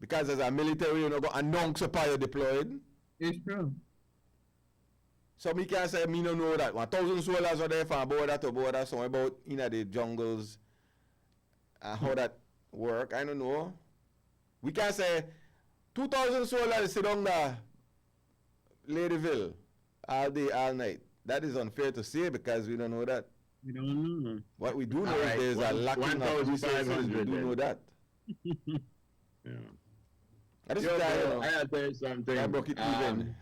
because as a military go announce upon you deployed. It's true. So me can't say me don't know that 1,000 soldiers are there from border to border, so about the jungles and how that work. I don't know. We can't say 2,000 soldiers sit down there, Ladyville, all day, all night. That is unfair to say because we don't know that. We don't know. What we do know is there's a lacking of resources. We do know that. Yeah. I just I tell you something. I broke it even.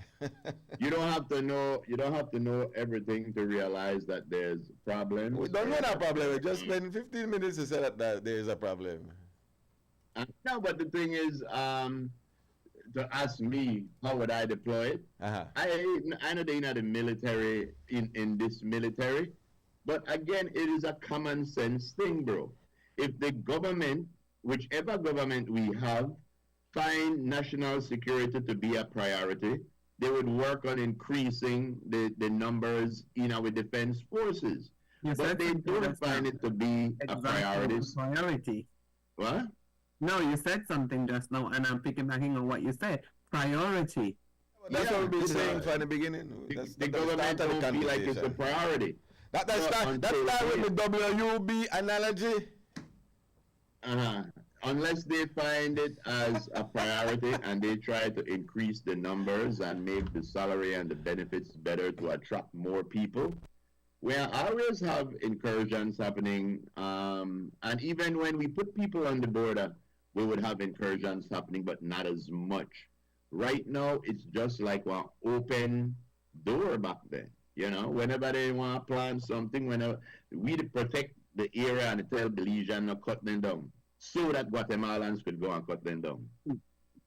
You don't have to know. You don't have to know everything to realize that there's problems. We don't know that problem. We just spend 15 minutes to say that there is a problem. No, but the thing is, to ask me how would I deploy it. I know they're not the military in this military, but again, it is a common sense thing, bro. If the government, whichever government we have, find national security to be a priority, they would work on increasing the numbers in our defense forces. Yes, but they don't find it to be a priority. What? No, you said something just now, and I'm piggybacking on what you said. Priority. That's what we've been saying from the beginning. The government don't feel like it's a priority. That's with the WUB analogy. Unless they find it as a priority and they try to increase the numbers and make the salary and the benefits better to attract more people. We always have incursions happening, and even when we put people on the border, we would have incursions happening, but not as much. Right now, it's just like an open door back then. You know, whenever they want to plan something, whenever we protect the area and tell Belizean not cut them down, so that Guatemalans could go and cut them down.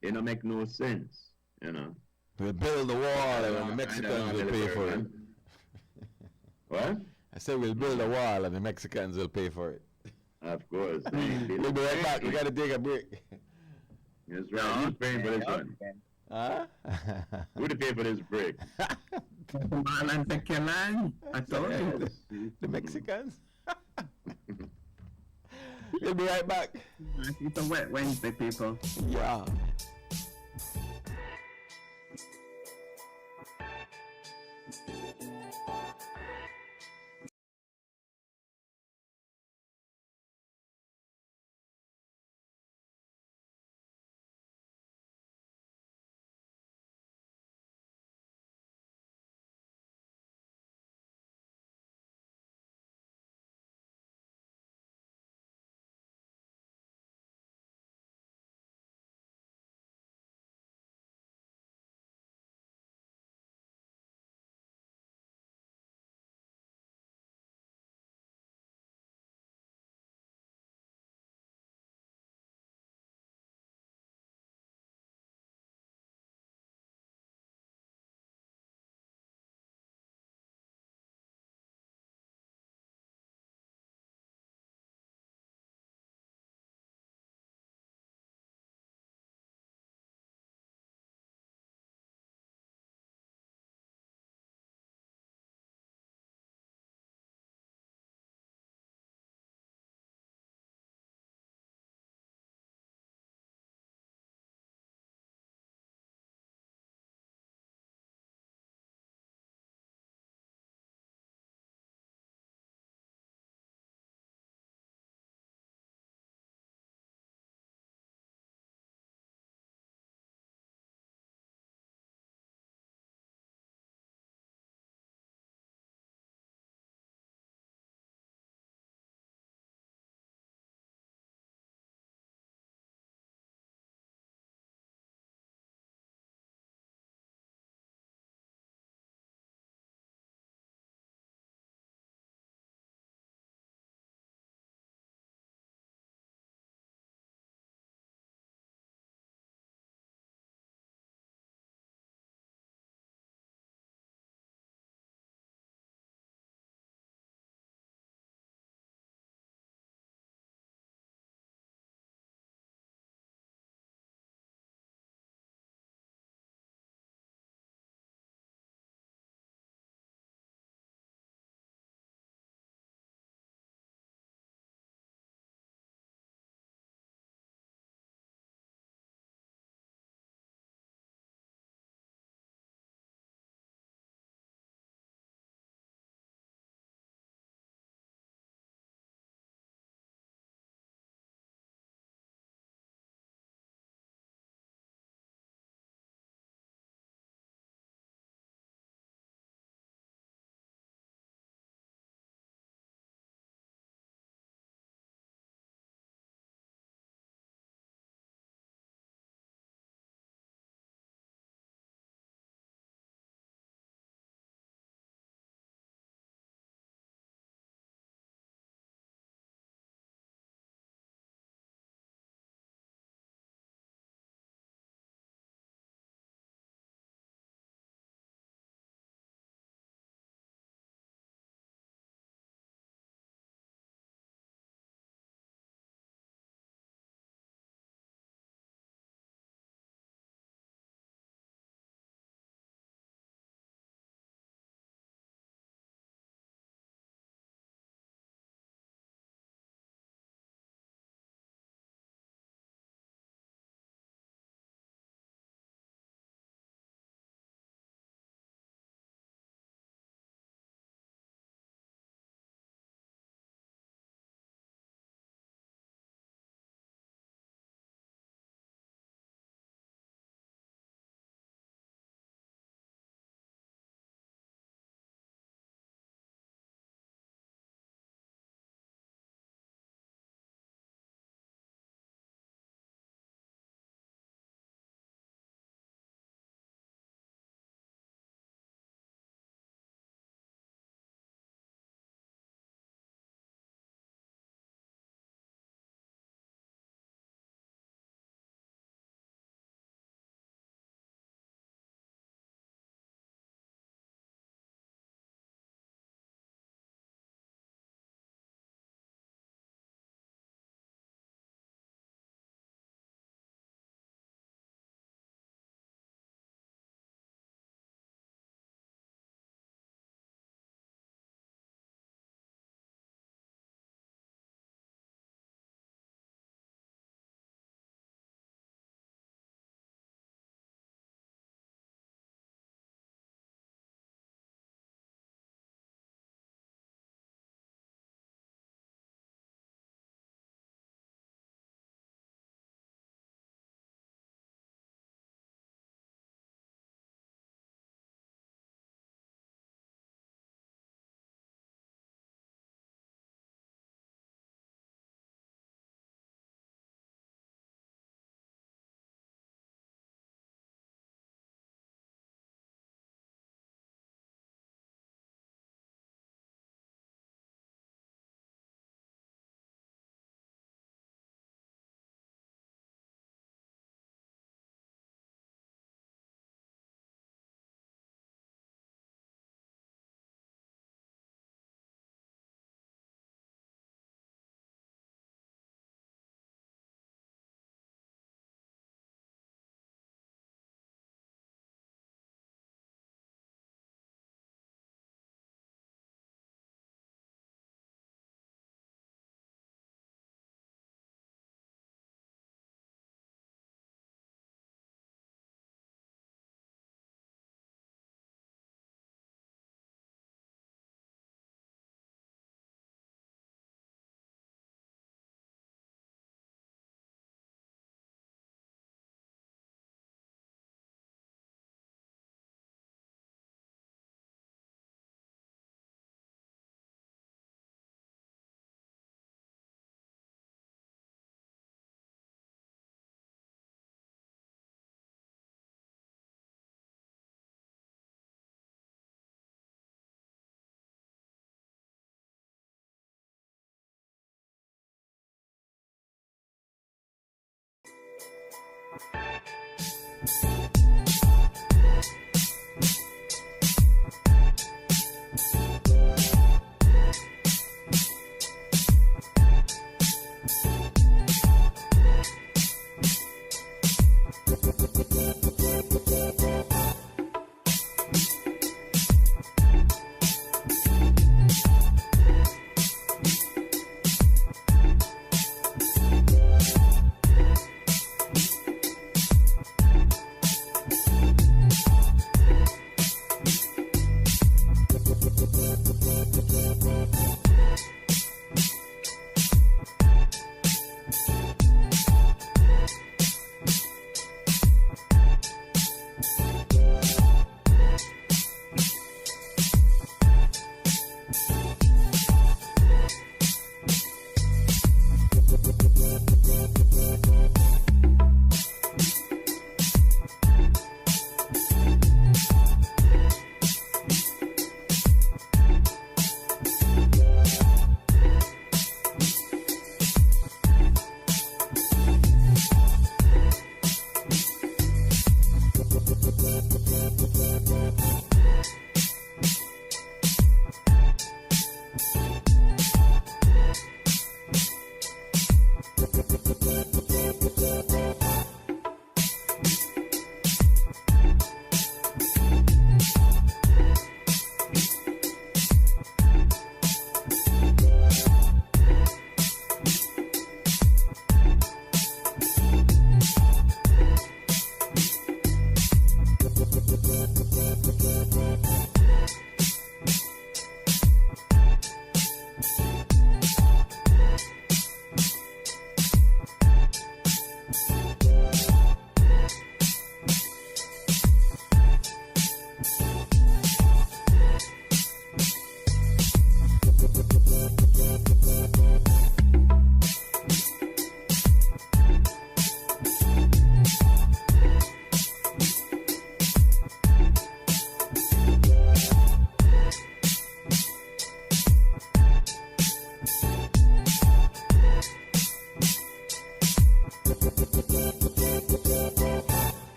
It don't make no sense, you know. We'll build the wall and the Mexicans will pay for it. What? I said we'll build a wall and the Mexicans will pay for it. Of course. We'll be right back. We got to take a break. That's right. Who's paying for this one? Huh? Who to pay for this break? I told you. The Mexicans. We'll be right back. It's a wet Wednesday, people. Yeah.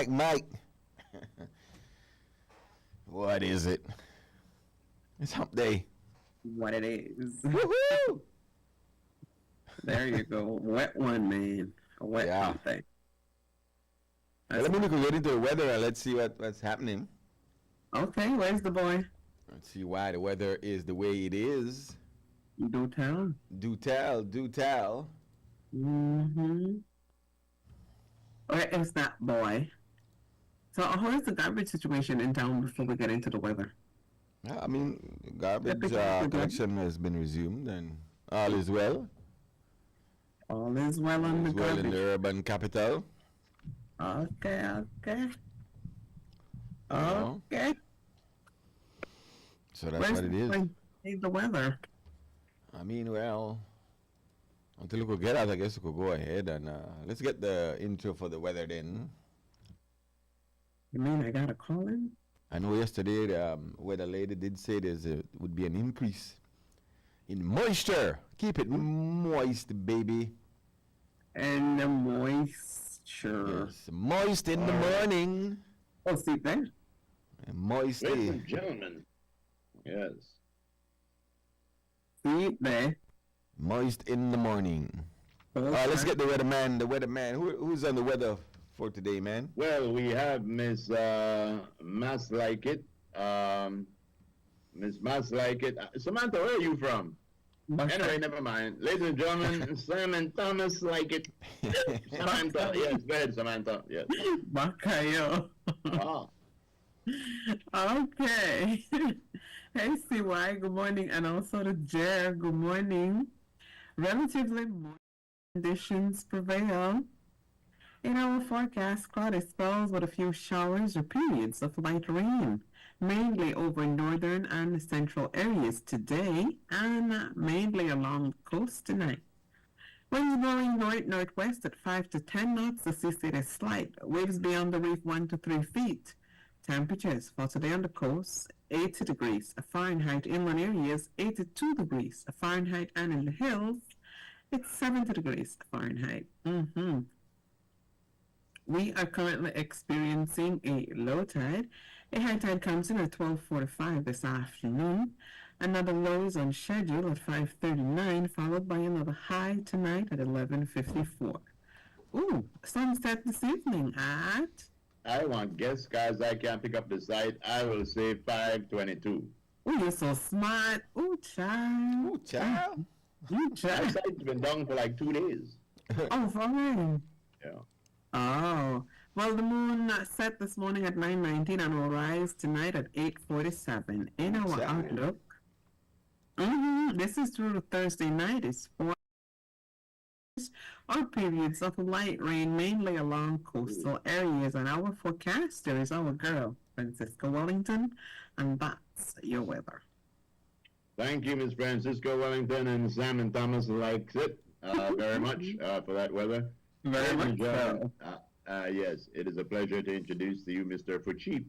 Mike. What is it? It's hump day. What it is. Woohoo! There you go. Wet one, man. A wet hump day. Well, let me look into the weather and let's see what's happening. Okay, where's the boy? Let's see why the weather is the way it is. Do tell. Do tell. Mm-hmm. Where is that boy? So how is the garbage situation in town before we get into the weather? I mean, garbage collection has been resumed and all is well. All is well on the garbage. Well in the urban capital. Okay. So that's Where's what it is. The weather? I mean, well, until we could get out, I guess we could go ahead and let's get the intro for the weather then. You mean I gotta call in? I know yesterday the weather lady did say would be an increase in moisture. Keep it moist, baby. And the moisture. Yes, moist in the morning. Oh, see there? And moist. Ladies and gentlemen. Yes. See there? Moist in the morning. Let's get the weatherman. Who's on the weather for today, man? Well, we have Miss Mass Like It. Miss Mass Like It. Samantha, where are you from? Anyway, never mind. Ladies and gentlemen, Simon Thomas Like It. Samantha, yes, go ahead, Samantha. Yes. Bakayo. Ah. Okay. Hey, CY, good morning. And also to Jer, good morning. Relatively moist conditions prevail. In our forecast, cloudy spells with a few showers or periods of light rain, mainly over northern and central areas today, and mainly along the coast tonight. Winds blowing north-northwest at 5 to 10 knots. The sea state is slight. Waves beyond the reef 1 to 3 feet. Temperatures for today on the coast, 80 degrees Fahrenheit. Inland areas, 82 degrees Fahrenheit. And in the hills, it's 70 degrees Fahrenheit. We are currently experiencing a low tide. A high tide comes in at 12:45 this afternoon. Another low is on schedule at 5:39, followed by another high tonight at 11:54. Ooh, sunset this evening at... I want guess, guys. I can't pick up the site. I will say 5:22. Oh, you're so smart. Oh, child. Oh, child. You My child. site's been down for like 2 days. Oh, fine. Yeah. Oh, well, the moon set this morning at 9:19 and will rise tonight at 8:47. In our outlook, this is through Thursday night. It's 4 or periods of light rain mainly along coastal areas. And our forecaster is our girl, Francisco Wellington, and that's your weather. Thank you, Ms. Francisco Wellington, and Simon Thomas likes it very much for that weather. Very much so. Yes, it is a pleasure to introduce to you Mr. Fujip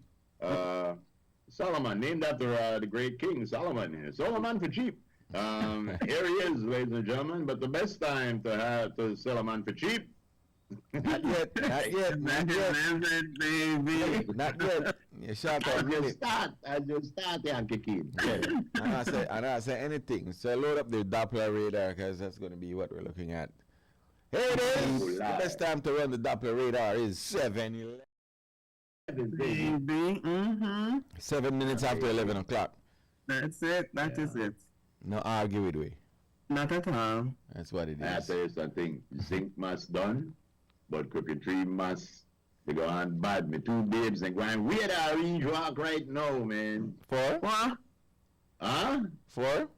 Solomon, named after the great king Solomon. Solomon Fujip. Here he is, ladies and gentlemen. But the best time to have to Solomon Fujip. Not yet. Baby. Not yet. You shot I a minute. just start there, kicking. I'm not say anything. So load up the Doppler radar because that's going to be what we're looking at. Here it is. The best time to run the Doppler radar is 7:11. Baby. 7 minutes after 11 o'clock. That's it. That is it. No argue with we. Not at all. That's what it I is. tell you something. Zinc must done, but Crooked Tree must. They go on bad. Me two babes and going weird orange walk right now, man. For? What? Huh? For?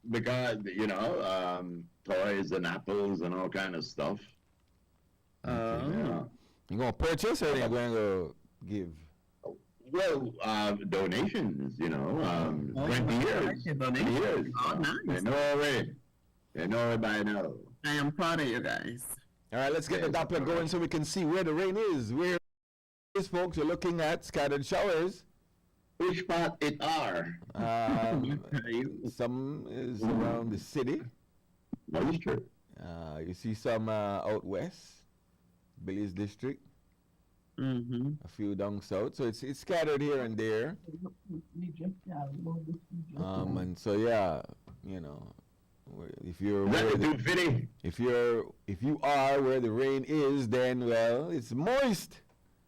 Because, toys and apples and all kind of stuff. Yeah. You going to purchase or you going to give? Well, donations, 20 years. 20 years. Oh, nice. They know already. They know it by now. I am proud of you guys. All right, let's get the Doppler going so we can see where the rain is. Where is, folks? You're looking at scattered showers. Which part it are? Some is around the city. Moisture. You see some out west, Belize district. A few down south, so it's scattered here and there. And so yeah, if you're if you are where the rain is, then well, it's moist.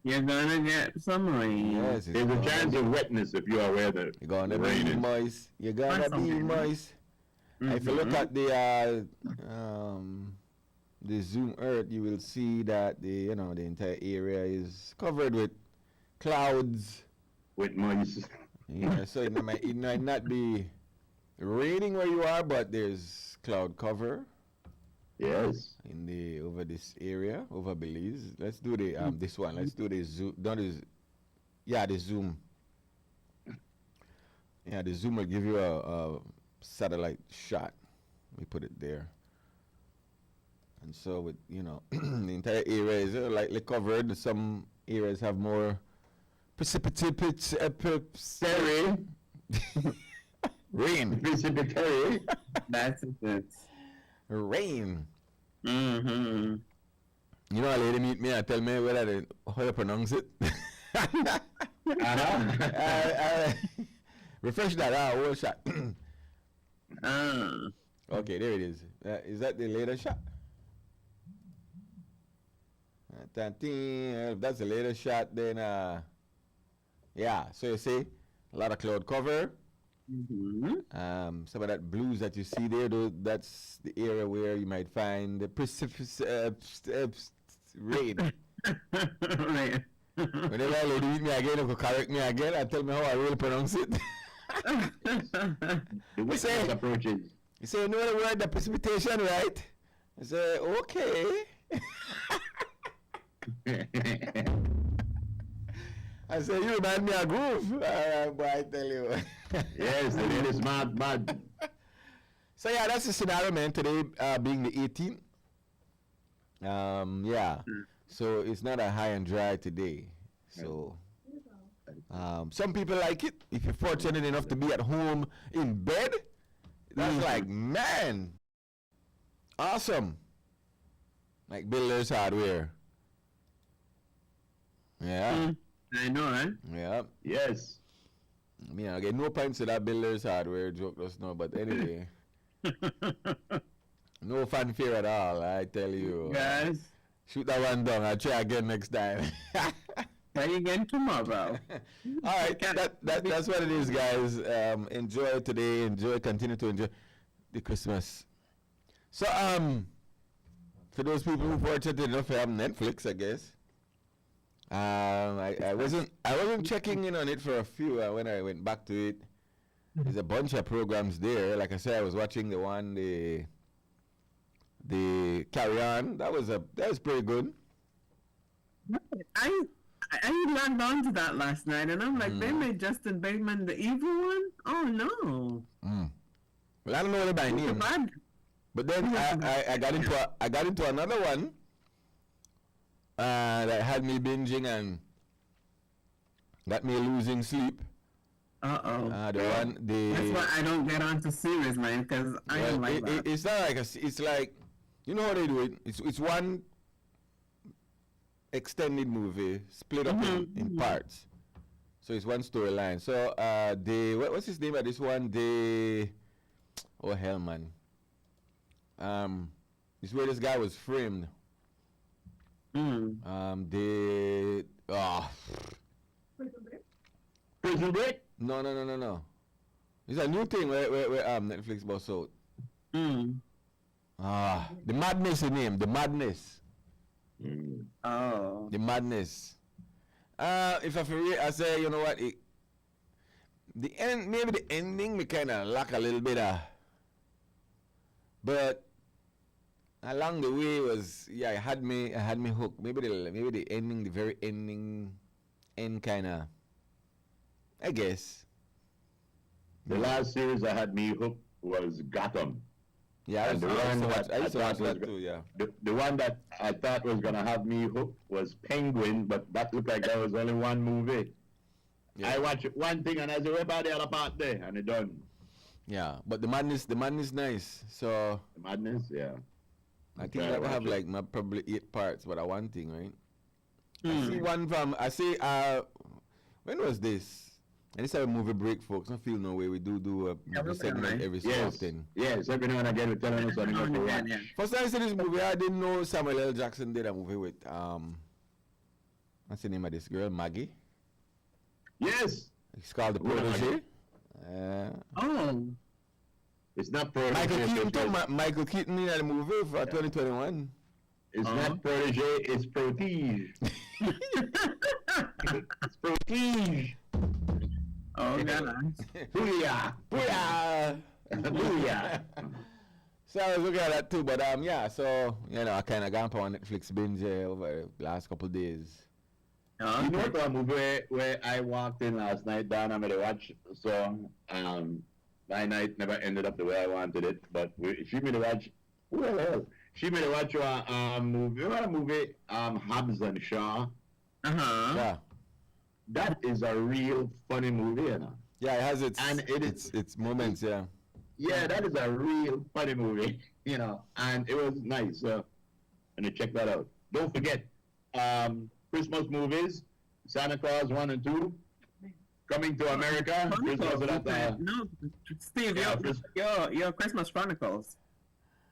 You're gonna get some rain. Yes, There's a chance of wetness if you are where the you're gonna rain be is. moist. You're gonna be moist. If you look at the Zoom Earth, you will see that the entire area is covered with clouds. With moist. Yeah, so it might not be raining where you are, but there's cloud cover. Yes. Over this area, over Belize. Let's do the this one. Let's do the zoom. The zoom. Yeah, the zoom will give you a satellite shot. We put it there. And so with the entire area is lightly covered. Some areas have more precipitary rain. Precipitary. That's it. Rain. Mm-hmm. You know, a lady meet me and tell me how you pronounce it. Refresh that whole shot. Okay, there it is. Is that the later shot? If that's the later shot, then yeah. So you see a lot of cloud cover. Some of that blues that you see there, that's the area where you might find the rain. Right. Whenever a lady meet me again, or correct me again and tell me how I really pronounce it. The witness approaches. You say, you know the word, the precipitation, right? I say, okay. I say, you remind me of Groove. Boy, I tell you. Yes, the lady is mad. So yeah, that's the scenario, man. Today being the 18th. Yeah. So it's not a high and dry today. So some people like it. If you're fortunate enough to be at home in bed, that's like, man, awesome. Like Builders Hardware. Yeah. I know, right? Yeah. Yes. I mean, I get no points to that Builders Hardware joke just now, but anyway. No fanfare at all, I tell you. Guys. Shoot that one down. I'll try again next time. Try again tomorrow. All right, that's what it is, guys. Enjoy today. Continue to enjoy the Christmas. So, for those people who fortunate enough to have Netflix, I guess. I wasn't checking in on it for a few. When I went back to it, there's a bunch of programs there. Like I said, I was watching the Carry On. That was pretty good. I logged on to that last night, and I'm like, they made Justin Bateman the evil one? Oh no. Well, I don't know by name. But then I got into another one that had me binging and got me losing sleep. That's why I don't get onto series, man, because I don't like that. It's not like it's like, you know how they do it. It's one extended movie split up in parts. So it's one storyline. So what's his name at this one? Oh hell, man. This where this guy was framed. Prison Break? No. It's a new thing where Netflix bust out. The Madness, the name. The Madness. Oh. The Madness. If I say, you know what? Maybe the ending me kind of lack a little bit of. But along the way was it had me hooked. Maybe the ending, the very end kind of. I guess. The last series that had me hooked was Gotham. Yeah, I used to watch that too, yeah. The one that I thought was going to have me hooked was Penguin, but that looked like there was only one movie. Yeah. I watched one thing and I said, what about the other part there? And it done. Yeah, but the madness nice. So the Madness, yeah. I think that will have like probably 8 parts, but one thing, right? When was this? And this is a movie break, folks. Don't feel no way. We do a movie segment every so often. Yes, every now and again we're telling us something to watch. First time I saw this movie, I didn't know Samuel L. Jackson did a movie with what's the name of this girl? Maggie? Yes. It's called The Protege. It's not Protege. Michael Keaton in the movie for 2021. It's not Protege, it's Protege. It's Protege. Oh, God. Booyah! So I was looking at that too, but so I kind of gone on Netflix binge over the last couple of days. You know the movie where I walked in last night, Don, I made a watch, so my night never ended up the way I wanted it, but she made a watch, who the hell? She made a watch a movie, Hobbs and Shaw. Yeah. That is a real funny movie, you know. Yeah, it has its moments, yeah. Yeah, that is a real funny movie, and it was nice. And check that out. Don't forget, Christmas movies, Santa Claus 1 and 2, Coming to America. No, Steve, your Christmas Chronicles.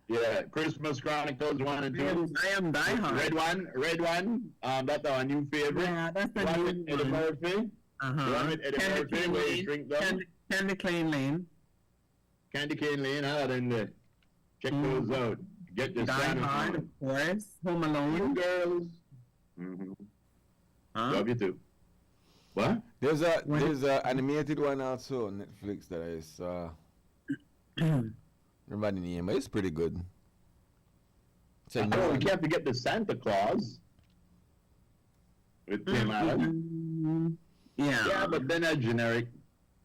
Yeah, Christmas Chronicles 1 and 2. I Am Die Hard. Red one. That's our new favorite. Yeah, that's the one new with Eddie Murphy. The one with Eddie Murphy where he drink them. Candy Cane Lane. Candy Cane Lane, in there. Check those out. Get your Die Hard, of course. Home Alone. You girls. Love you too. What? There's a animated one also on Netflix that I saw. Remember the name, but it's pretty good. We can't forget the Santa Claus with Tim Allen. Yeah, but they're not generic.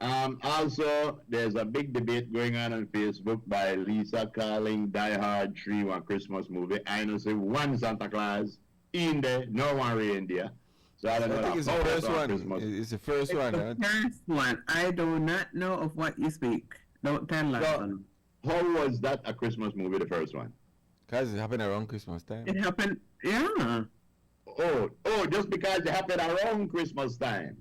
Also, there's a big debate going on Facebook by Lisa calling Die Hard 3 one Christmas movie. I know say one Santa Claus in there, no one reindeer. So I don't know. I think it's the first one. It's the first one. The first one. I do not know of what you speak. Don't tell us. How was that a Christmas movie, the first one? Because it happened around Christmas time. It happened, yeah. Oh, just because it happened around Christmas time.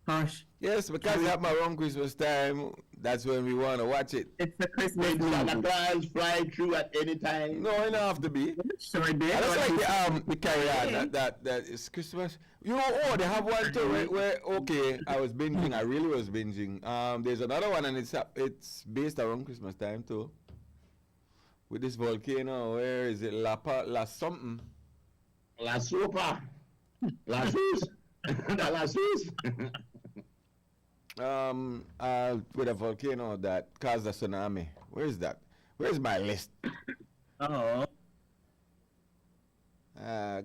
Hush. Yes, because it happened around Christmas time, that's when we want to watch it. It's the Christmas movie. Santa Claus fly through at any time. No, it don't have to be. Sure did. That's like the carry on, that is Christmas. They have one too, where I was binging, I really was binging. There's another one and it's based around Christmas time too. With this volcano, where is it? La something. La Sopa. La Sus. La Sus. With a volcano that caused a tsunami. Where is that? Where's my list?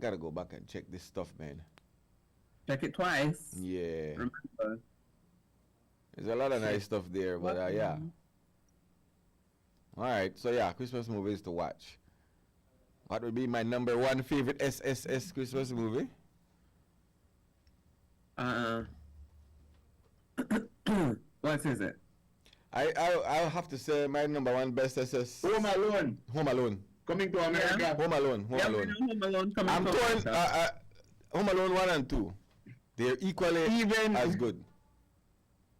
gotta go back and check this stuff, man. Check it twice. Yeah. Remember. There's a lot of nice stuff there, but yeah. All right, so yeah, Christmas movies to watch. What would be my number one favorite SSS Christmas movie? What is it? I'll have to say my number one best SS. Home Alone. Home Alone. Coming to America. Yeah. Home Alone. Home Alone. Home Alone coming I'm torn. Home Alone 1 and 2. They're equally as good.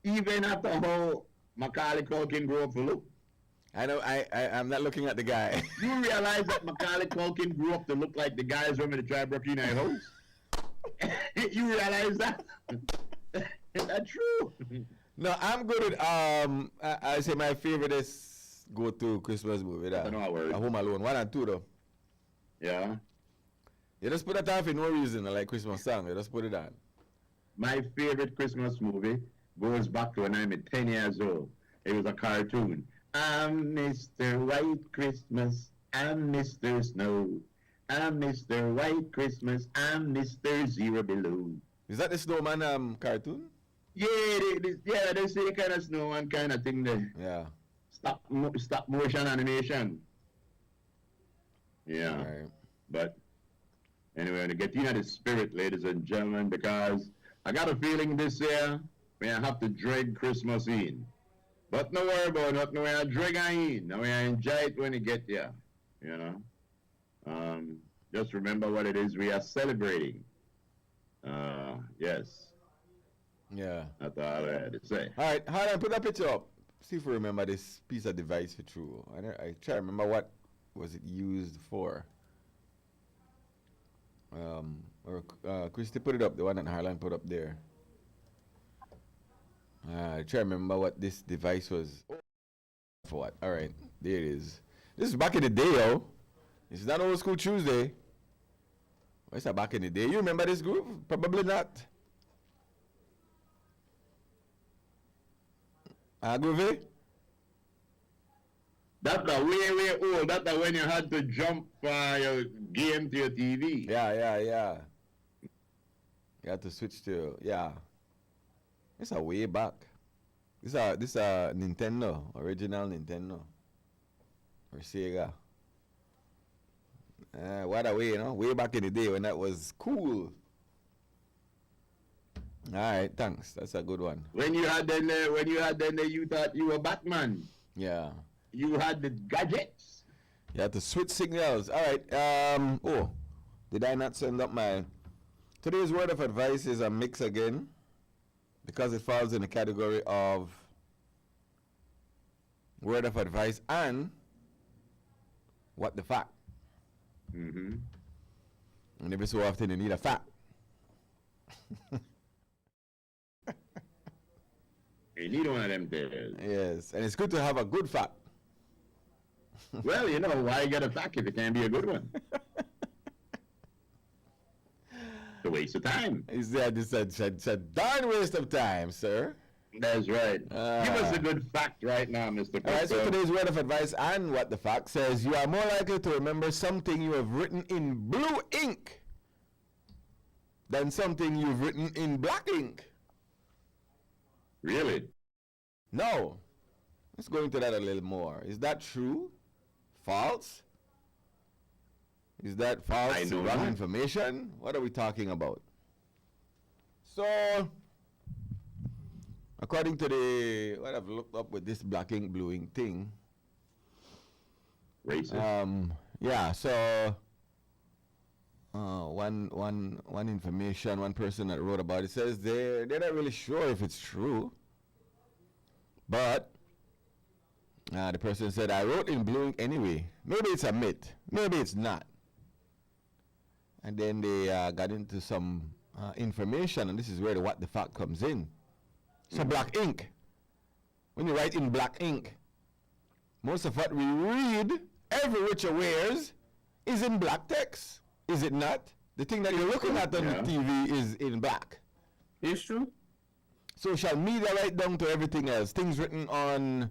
Even after how Macaulay Culkin grew up to look. I know. I'm not looking at the guy. You realize that Macaulay Culkin grew up to look like the guys from the Tribe Rocky Night House? You realize that? That's true. No, I'm good with I say my favorite is go-to Christmas movie. That Home Alone 1 and 2 though. Yeah. You just put that on for no reason, like Christmas song. You just put it on. My favorite Christmas movie goes back to when I'm 10 years old. It was a cartoon. I'm Mr. White Christmas. I'm Mr. Snow. I'm Mr. White Christmas. I'm Mr. Zero Below. Is that the Snowman cartoon? Yeah, they say kind of snowman kind of thing there. Yeah. Stop motion animation. Yeah. Right. But anyway, to get into the spirit, ladies and gentlemen, because I got a feeling this year we have to drag Christmas in. But no worry about it, no way I drag in. No way I enjoy it when you get there. You know? Just remember what it is we are celebrating. Yes. Yeah. That's all I had to say. All right, hold on, put that picture up. See if we remember this piece of device for true. I try to remember what was it used for. Christy put it up, the one that Harlan put up there. I try to remember what this device was for. What? All right, there it is. This is back in the day, yo. It's not Old School Tuesday. What's that back in the day? You remember this group? Probably not. Groovy? That's the way old. That's the when you had to jump your game to your TV. Yeah. You had to switch to, yeah. It's a way back. This a Nintendo, original Nintendo. Or Sega. What a way, you know? Way back in the day when that was cool. All right, thanks. That's a good one. When you had then, you thought you were Batman. Yeah. You had the gadgets. You had to switch signals. All right. Did I not send up my... Today's word of advice is a mix again, because it falls in the category of word of advice and what the fact. Mm-hmm. And every so often you need a fact. You need one of them there. Yes, and it's good to have a good fact. Well, you know, why get a fact if it can't be a good one? It's a waste of time. It's a darn waste of time, sir. That's right. Give us a good fact right now, Mr. All right, so today's word of advice and what the fact says, you are more likely to remember something you have written in blue ink than something you've written in black ink. Really? No. Let's go into that a little more. Is that true? False? Is that false? Wrong information? What are we talking about? So, according to what I've looked up with this black ink, blue ink thing. Racist. Yeah, so one information, one person that wrote about it says they're not really sure if it's true. But the person said, I wrote in blue ink anyway. Maybe it's a myth. Maybe it's not. And then they got into some information, and this is where the what the fact comes in. So black ink. When you write in black ink, most of what we read, every which awares, is in black text. Is it not? The thing that you're looking at on the TV is in black. It's true. Social media right down to everything else. Things written on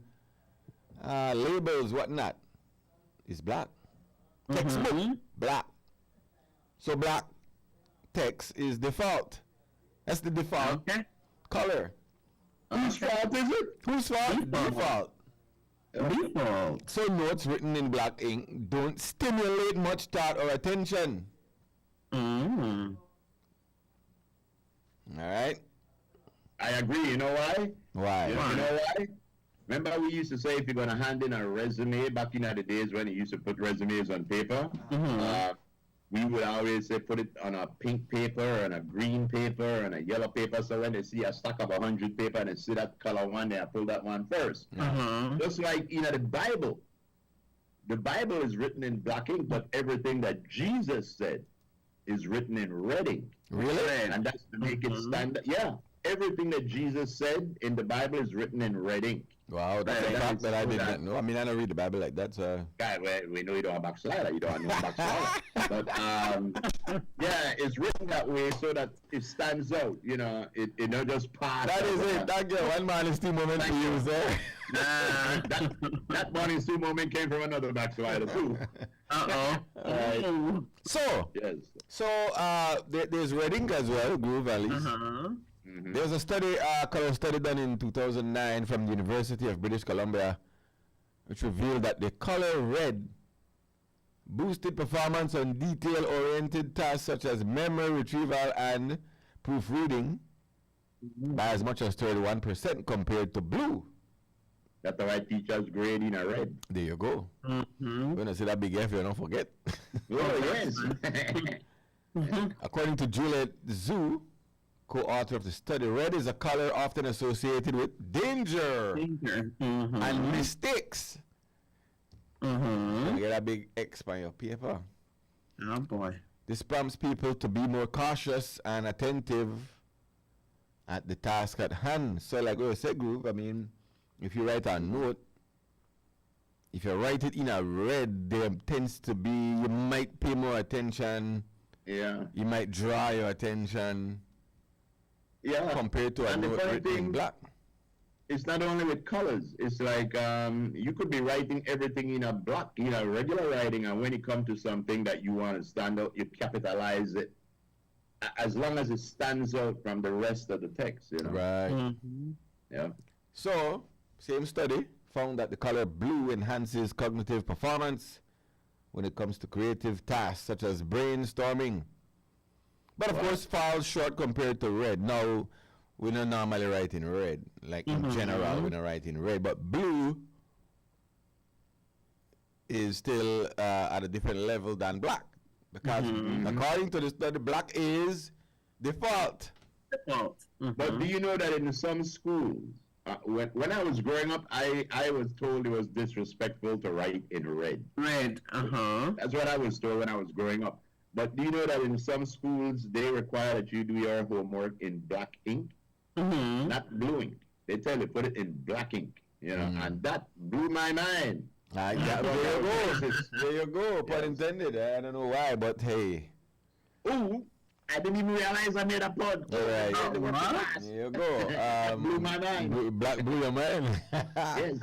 labels, whatnot, is black. Textbook, black. So black text is default. That's the default color. Whose fault is it? Whose fault? Default. Default. So notes written in black ink don't stimulate much thought or attention. Mm. All right. I agree. You know why? Why? You know why? Remember we used to say if you're going to hand in a resume back in the days when you used to put resumes on paper, we would always say put it on a pink paper and a green paper and a yellow paper. So when they see a stack of 100 paper and they see that color one, they pull that one first. Just like the Bible. The Bible is written in black ink, but everything that Jesus said is written in red ink. Really? And that's to make it stand. Yeah. Everything that Jesus said in the Bible is written in red ink. Wow, that's a fact that I did not know. I mean, I don't read the Bible like that, so. God, we know you don't have backslider. You don't have no backslider. But, yeah, it's written that way so that it stands out. It don't just pass. That is it. Thank you. One Morning Stew moment to use there. That Morning Stew moment came from another backslider, too. Right. So, yes. So, there's red ink as well, Groove Valleys. There's a study, color study done in 2009 from the University of British Columbia, which revealed that the color red boosted performance on detail-oriented tasks such as memory retrieval and proofreading by as much as 31% compared to blue. That's the right teacher's grade in a red. There you go. When I say that big F, you don't forget. Oh, yes. According to Juliet Zhu, co-author of the study, red is a color often associated with danger and mistakes. You get a big X on your paper. Oh boy. This prompts people to be more cautious and attentive at the task at hand. So like we said, Groove, I mean, if you write a note, if you write it in a red, there tends to be, you might pay more attention. Yeah. You might draw your attention. Yeah. Compared to a note written in black. It's not only with colors. It's like you could be writing everything in a block, regular writing, and when you come to something that you want to stand out, you capitalize it. As long as it stands out from the rest of the text, Right. Yeah. So, same study found that the color blue enhances cognitive performance when it comes to creative tasks such as brainstorming. But of course, falls short compared to red. Now, we don't normally write in red. Like in general, we don't write in red. But blue is still at a different level than black. Because according to the study, black is default. But do you know that in some schools, when I was growing up, I was told it was disrespectful to write in red. Red, That's what I was told when I was growing up. But do you know that in some schools, they require that you do your homework in black ink, not blue ink. They tell you put it in black ink, and that blew my mind. There you go. There you go. Pun intended. I don't know why, but hey. Ooh, I didn't even realize I made a pun. All right. There you go. Blew my mind. Black blew your mind. Yes.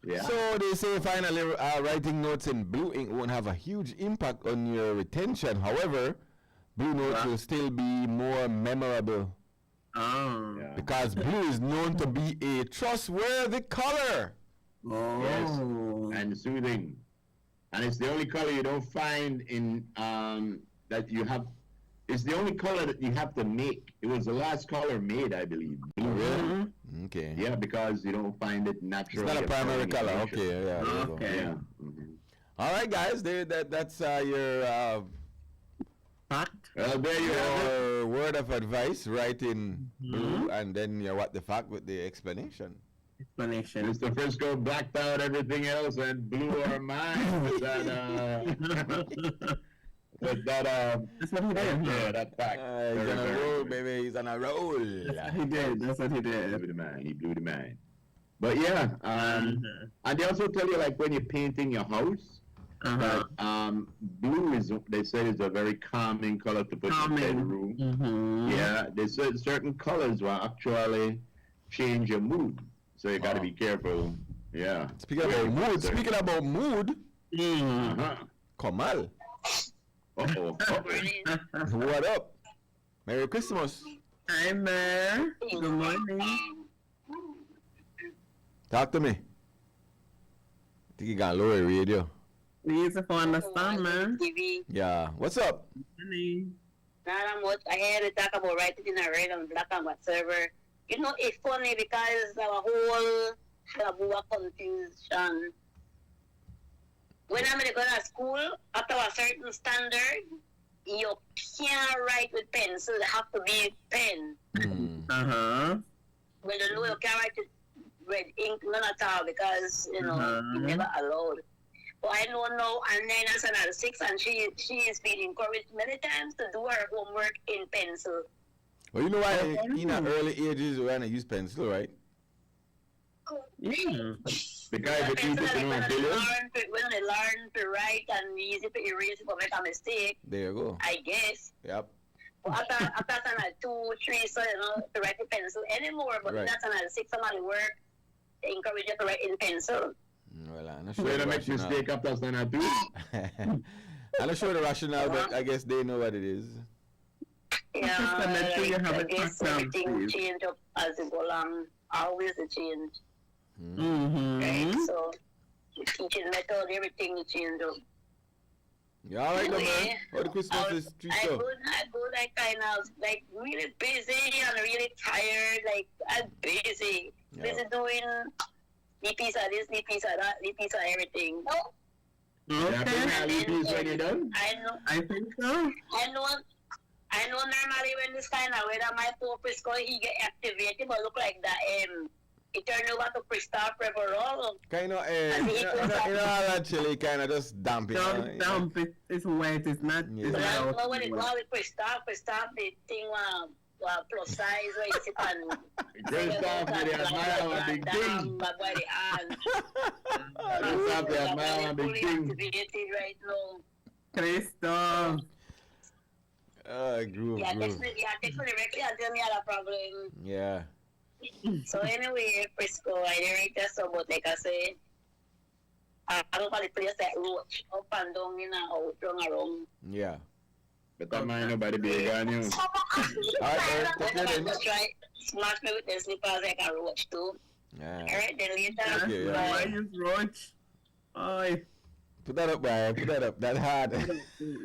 Yeah. So they say finally writing notes in blue ink won't have a huge impact on your retention. However, blue notes will still be more memorable. Oh. Yeah. Because blue is known to be a trustworthy color. Oh. Yes. And soothing. And it's the only color you don't find in that you have. It's the only color that you have to make. It was the last color made, I believe. Blue. Really? Okay. Yeah, because you don't find it natural. It's not a primary color. Okay. Yeah. Okay. Yeah. All right, guys. That's your Fact. Well, there you have your word of advice. Write in blue, and then your what the fact with the explanation. Explanation. Mr. Frisco blacked out everything else and blew our mind with that. That's what he did. Yeah, that fact. He's on a roll, baby. He's on a roll. He did. That's what he He did. blew the mind. He blew the mind. But yeah, and they also tell you like when you're painting your house, that blue is, they say, is a very calming color to put in the room. Yeah, they said certain colors will actually change your mood, so you got to be careful. Yeah. Speaking about mood, Kamal. Uh-oh. What up? Merry Christmas. Hi, Mayor. Good morning. Talk to me. I think you got lower radio. Easy for understand, man. Yeah. What's up? Morning. Not much. I heard you talk about writing in a red and black and whatever. You know, it's funny because our whole Shabua confusion. When I'm going to school, after a certain standard, you can't write with pencil. It have to be pen. Uh-huh. When you know you can't write with red ink, none at all, because, you know, it's never allowed. But I know now, and then as another 6, and she is being encouraged many times to do her homework in pencil. Well, you know why in the early ages we want to use pencil, right? Yeah. Because if you teach it, when they learn to write and easy to erase if I make a mistake, There you go. I guess. Yep. But after 2, 3, so you know, to write in pencil anymore, but Right. that's another 6 somebody work, they encourage you to write in pencil. Well, I'm not so sure you the don't make rationale. mistake after standard 2. I'm not sure the rationale, but I guess they know what it is. Yeah, make sure you have I it guess marked down, everything please. change up as it go along. Always a change, Mm-hmm. right? So the teaching method, everything will change up. You all right, though, man? Anyway, How the Christmas is treat I you? good, I kind of like really busy and really tired, like I'm busy. Yeah. Busy doing the piece of this, the piece of that, the piece of everything. No, Okay. When you're done? I think so. I know normally when this kind of weather my poor Frisco he get activated, but look like that it turned over to Christophe Reverol. Kind of, you know how that chili kind of just damp it. Don't dump it. It's wet. It's not. Yeah. It's But I don't not know what it was with Christophe the thing plus size where you sit and Christophe, they admire one big thing. But by the hand. Christophe, they admire one big Fully thing. activated right now. Christophe. Groove. Text me directly and tell me all the problem. Yeah. So anyway, Frisco, I didn't write that so, but like I say, I don't call the place that roach up and down in and out, around. Yeah. But that mind nobody be on you. Alright, take it in. Try smash me with the slippers like a roach too. Yeah. Alright, then later. Okay, yeah. Why use roach? Oi. Put that up, man. Put that up. That's hard.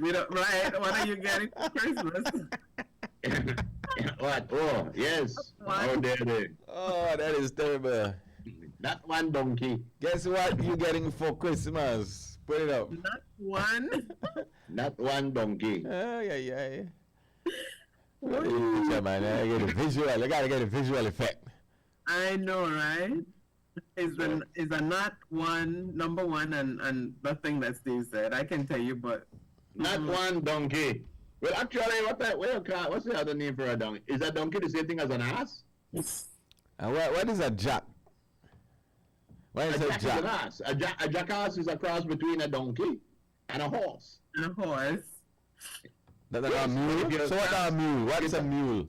We don't, right? What are you getting for Christmas? What? Oh, yes. What? Oh, there. Oh, that is terrible. That one donkey. Guess what you getting for Christmas? Put it up. Not one. Not one donkey. Oh, yeah. Yeah, man. I get a visual. I gotta get a visual effect. I know, right? Is a not one number one and the thing that Steve said. I can tell you, but Not one donkey. Well, actually, what's the other name for a donkey? Is a donkey the same thing as an ass? And what is a jack? What is a Jack is an jack? ass. A jackass is a cross between a donkey and a horse. and a horse. That's a Yes, mule? if you're So what a mule? What is a mule?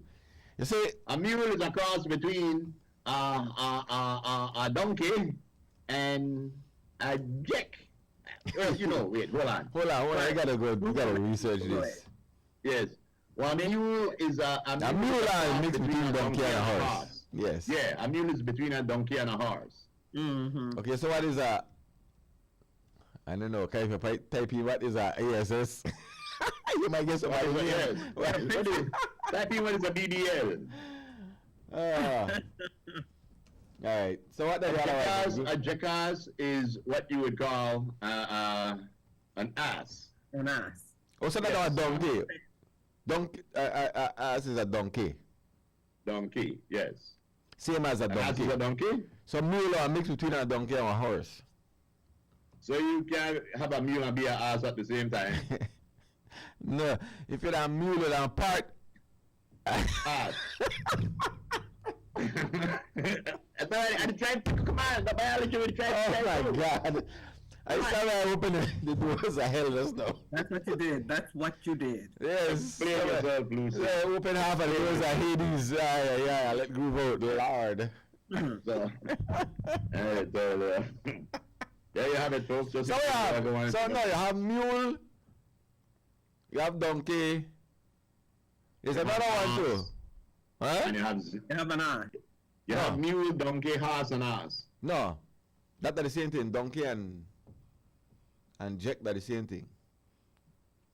You see, A mule is a cross between a donkey and a jack. Well, wait, hold on. hold on, I gotta research this. Yes. Well, a mule is a mule is cross mixed between a donkey and a horse. Yes. Yeah, a mule is between a donkey and a horse. Mm-hmm. Okay, so what is a? I don't know. Can you type in what is a ASS? You might get somebody. Yes. Type in what is a BDL. All right. So what the hell? A jackass is what you would call an ass. An ass. Oh, so that's a donkey. Donkey. Ass is a donkey. Donkey, yes. Same as a An ass donkey. is a donkey. So mule are mixed between a donkey and a horse. So you can have a mule and be an ass at the same time. No, if you're a mule and a part. Ass. I'm trying to come on, the biology will try to Oh my God! I started opening the doors of hell just now. That's what you did. That's what you did. Yes. Play yourself, Lucy. Yeah, open half of the doors of Hades. Yeah. Let groove out, Lord. So, there you have it, folks. Just So now you have mule, You have donkey. There's another one too. Huh? And you have an ass. You have mule, donkey, horse, and ass. No. That are the same thing. Donkey and jack are the same thing.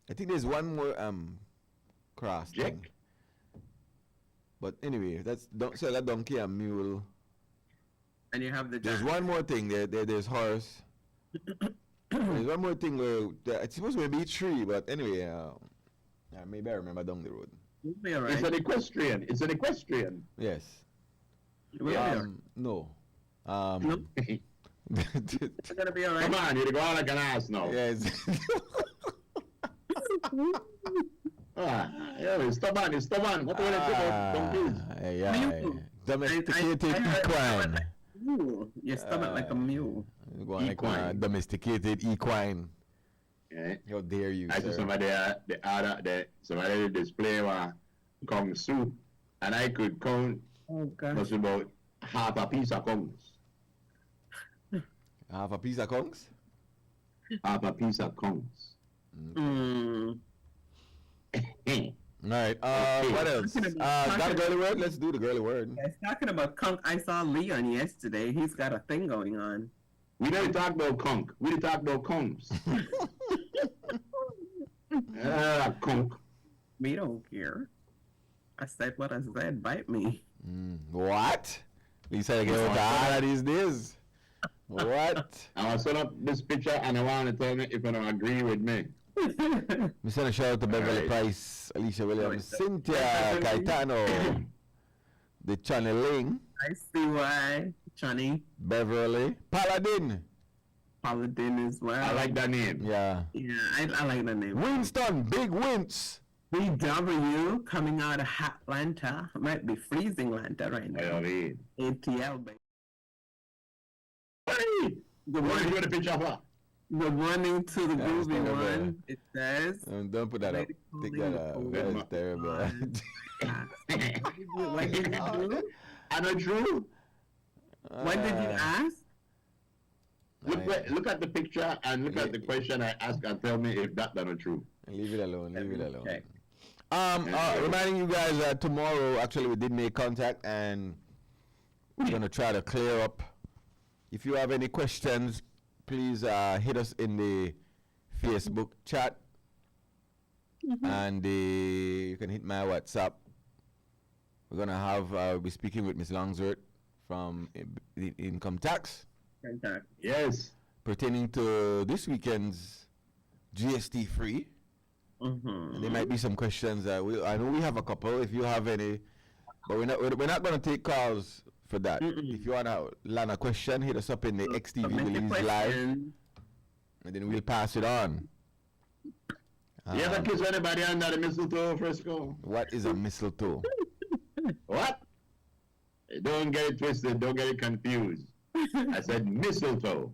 I think there's one more cross Jack? thing. But anyway, that's so that donkey and mule. And you have the There's jack. one more thing. There's horse. There's one more thing where it's supposed to be 3, but anyway, maybe I remember down the road. You'll be alright. It's an equestrian. It's an equestrian. Yes. You'll be alright. No. No? You're gonna be alright. Come on, you're going like an ass now. Yes. It's stubborn. What do you want to think about donkeys? Yeah. Domesticated equine. Mule. Your stomach like a mule. Going like a domesticated equine. Yeah. How dare you, I saw sir. somebody display Kong soup, and I could count Oh gosh. must be about half a piece of Kongs. Half a piece of conch? Half a piece of Kongs. Mm. Alright, what else? Got a girly word? Let's do the girly word. Guys, talking about conch, I saw Leon yesterday. He's got a thing going on. We don't talk about conch. We talk about Kongs. Conch. We don't care. I said what I said. Bite me. What? You said get with the eye these days. What? I will set up this picture and I want to tell me if you don't agree with me. We send a shout out to Beverly Alright. Price, Alicia Williams, Cynthia Caetano, the channeling, I see why. Johnny Beverly, Paladin. Paladin as well. I like that name. Yeah. Yeah, I like the name. Winston, Big Wince. BW coming out of Atlanta. Might be freezing Atlanta right I now. mean. ATL, baby. Hey! Good What is morning. the picture of her? Good morning to the Yeah, groovy it's one. It says. Don't put that up. Take that out. That is terrible. What did you do? I know true. What did you ask? Look at the picture and look at the question I ask and tell me if that's not true. Leave it alone. Leave it alone. Okay. Reminding you guys that tomorrow, actually, we did make contact and we're going to try to clear up. If you have any questions, please hit us in the Facebook chat. And you can hit my WhatsApp. We're going to have, we'll be speaking with Ms. Longsworth from the Income Tax Yes. pertaining to this weekend's GST free. And there might be some questions that I know we have a couple. If you have any, but we're not going to take calls for that. If you want to land a question, hit us up in the XTV Release Live, and then we'll pass it on. You ever kiss anybody under the mistletoe, Frisco? What is a mistletoe? What? Don't get it twisted. Don't get it confused. I said mistletoe.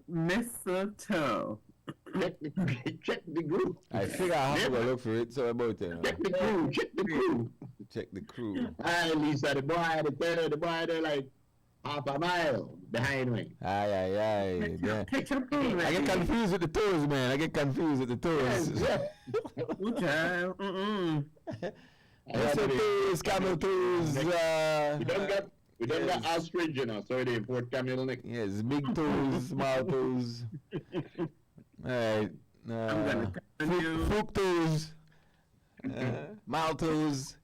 Mistletoe. Check the group. I think I have to go look for it. So about it. Check the crew. Check the crew. Check the crew. Hi, Lisa, the boy, they're like half a mile behind me. Aye. Yeah. Take your food, I get confused with the toes, man. I get confused with the toes. Toes, camel toes. We don't got ostrich, you know, so they import camel neck. Yes, big toes, small toes. Alright. I'm gonna continue. Fruit toes. Mild toes.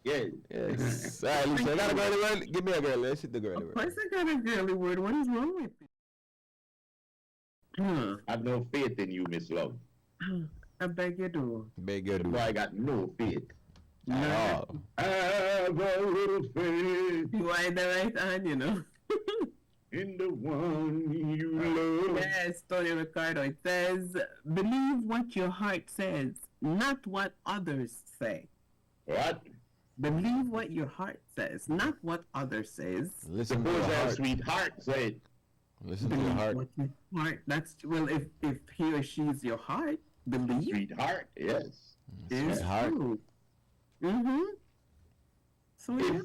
Yeah. Yes. Alright, Lisa, I got a girly word. Give me a girly. Let's hit the girly Of word. course I got a girly word. What is wrong with you? I have no faith in you, Miss Love. I beg you do. Beg your The do. boy got no faith. At all. Have a little faith You are in the right hand, you know. in the one you love. Yes, Tony Ricardo. It says, believe what your heart says, not what others say. What? Believe what your heart says, not what others says. Listen to Suppose your our heart. sweetheart said, Listen to your Believe heart. what your heart. That's well. If he or she's your heart, believe sweetheart, yes. is Sweetheart. true. So yeah.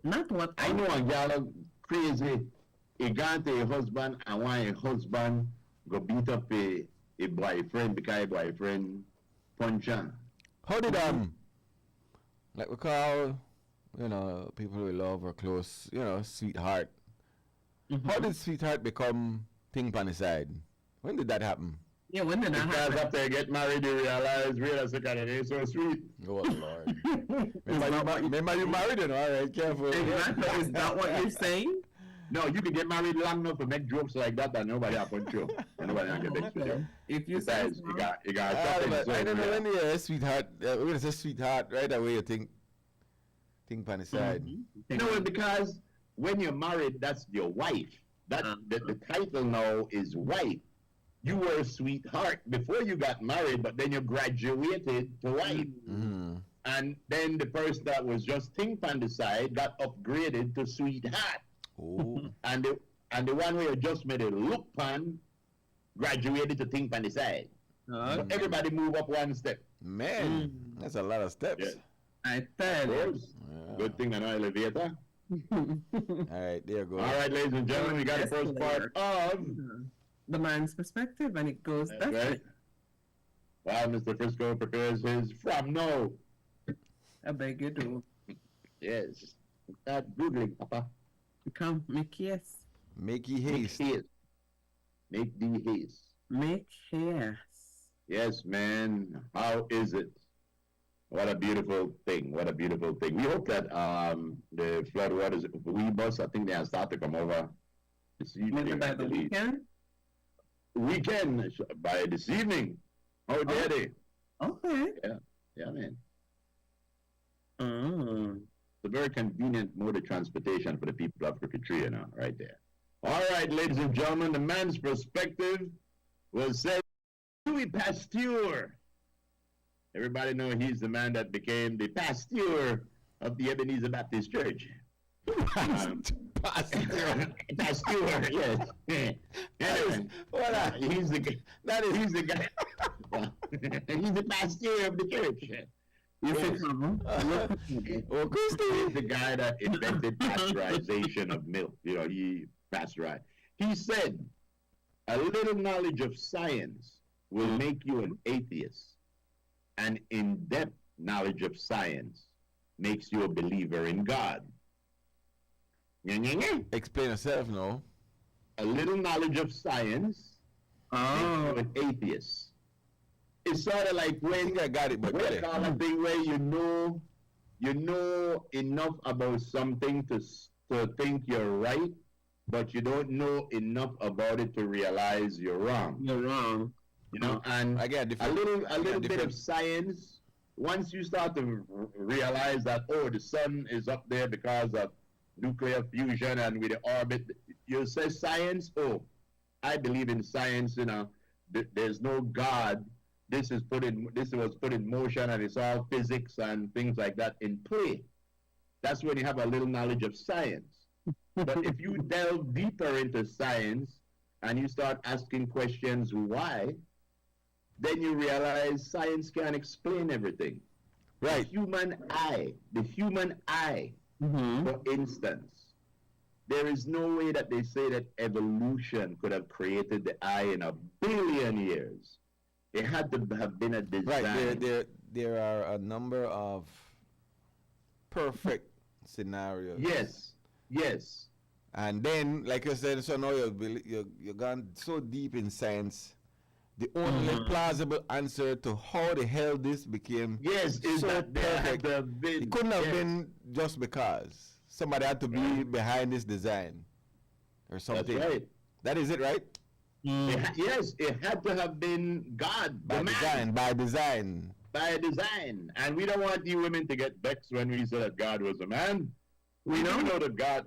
Not what I know a gal crazy. He gone to a husband and want a husband go beat up a a boyfriend because a boyfriend punch her. How did like we call, people we love or close, sweetheart. How did sweetheart become thing on the side? When did that happen? Yeah, when did that Because happen? after you get married, you realize, wait a second, it ain't so sweet. Oh Lord. remember you married, alright, careful. Exactly. Is that what you're saying? No, you can get married long enough to make jokes like that and nobody will punch you. And nobody will get vexed with you. If you say Besides, so. you got I don't know when you're a sweetheart, when it's a sweetheart, right away you think on the side. No, because when you're married, that's your wife. The title now is wife. You were a sweetheart before you got married, but then you graduated to wife. And then the person that was just think on the side got upgraded to sweetheart. Oh. And the one where you just made a look pan graduated to think on the side. So everybody move up one step. Man, that's a lot of steps. Yeah. I tell you. Yeah. Good thing an elevator. Alright, there you go. All right, ladies and gentlemen, we got the first part of the man's perspective, and it goes that way. right. While Mr. Frisco prepares his from now. I beg you to. Yes. Start Googling, Papa. Come, make yes. Make ye haste. Make the haste. Make yes. Yes, man. How is it? What a beautiful thing. What a beautiful thing. We hope that the flood waters, we bus, I think they have started to come over this evening. Maybe by the weekend? Weekend, by this evening. How dare they? Okay. Yeah, man. It's a very convenient mode of transportation for the people of Cricketry, right there. All right, ladies and gentlemen, the man's perspective was said Louis Pasteur. Everybody know he's the man that became the pasteur of the Ebenezer Baptist Church. Pasteur, yes. He's the guy. He's the pasteur of the church. You think so? He's the guy that invented pasteurization of milk. He pasteurized. He said, a little knowledge of science will make you an atheist. An in-depth knowledge of science makes you a believer in God. Explain yourself now. A little knowledge of science makes you an atheist. It's sort of like when I got it, but what you call a thing where you know enough about something to think you're right, but you don't know enough about it to realize you're wrong. You're wrong. And I get a little bit of science. Once you start to realize that the sun is up there because of nuclear fusion and with the orbit, you say science. I believe in science. There's no God. This was put in motion, and it's all physics and things like that in play. That's when you have a little knowledge of science. But if you delve deeper into science and you start asking questions why, then you realize science can't explain everything. Right. The human eye, for instance, there is no way that they say that evolution could have created the eye in 1 billion years. It had to have been a design. Right. There are a number of perfect scenarios. Yes. And then, like you said, so now you're gone so deep in science. The only plausible answer to how the hell this became is so that perfect. It couldn't have been just because somebody had to be behind this design or something. That's right. That is it, right? It had to have been God. By design. By design. And we don't want you women to get vexed when we say that God was a man. We do know that God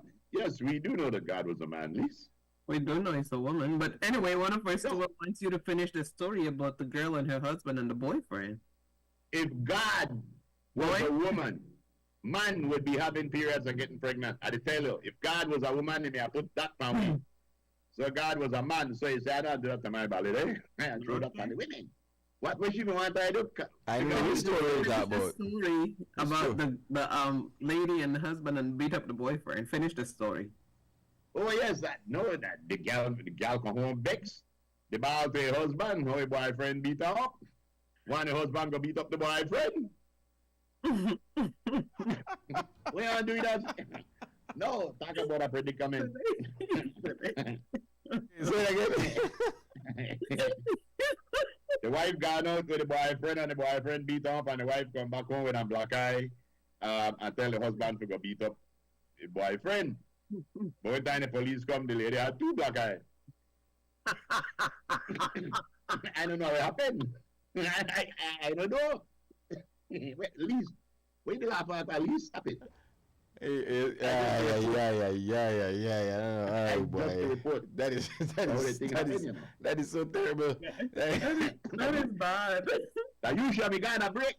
was a man, Lise. We don't know it's a woman. But anyway, one of our students wants you to finish the story about the girl and her husband and the boyfriend. If God was a woman, man would be having periods and getting pregnant. I tell you, if God was a woman, he may have put that on me. So God was a man, so he said, I don't do that to my body, I throw that on the women. What was she want to do? I know the story is about. The story about the lady and the husband and beat up the boyfriend. Finish the story. Oh yes, the gal come home vexed. the ball to her husband, how her boyfriend beat her up. One the husband go beat up the boyfriend. We are doing that. No, talk about a predicament. Say it again. The wife gone out with the boyfriend and the boyfriend beat up and the wife come back home with a black eye and tell the husband to go beat up the boyfriend. But when time the police come, the lady had 2 black eyes. I don't know what happened. I don't know. Liz, why you laugh at Liz? Stop it. Yeah. Oh, boy. That is so terrible. That is bad. Now you should be going to break.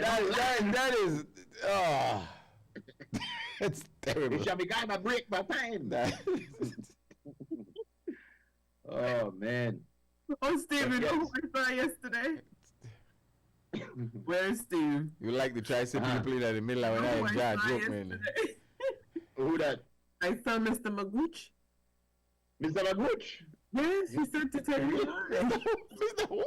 That is it's terrible. You should be going to break by time. Oh man. Oh, Steve, you know who I saw yesterday? Where's Steve? You like to try some people in the middle when I enjoy joke, man. Who that? I saw Mr. Magooch. Mr. Magooch? Yes, he said to tell you. Mr. Who?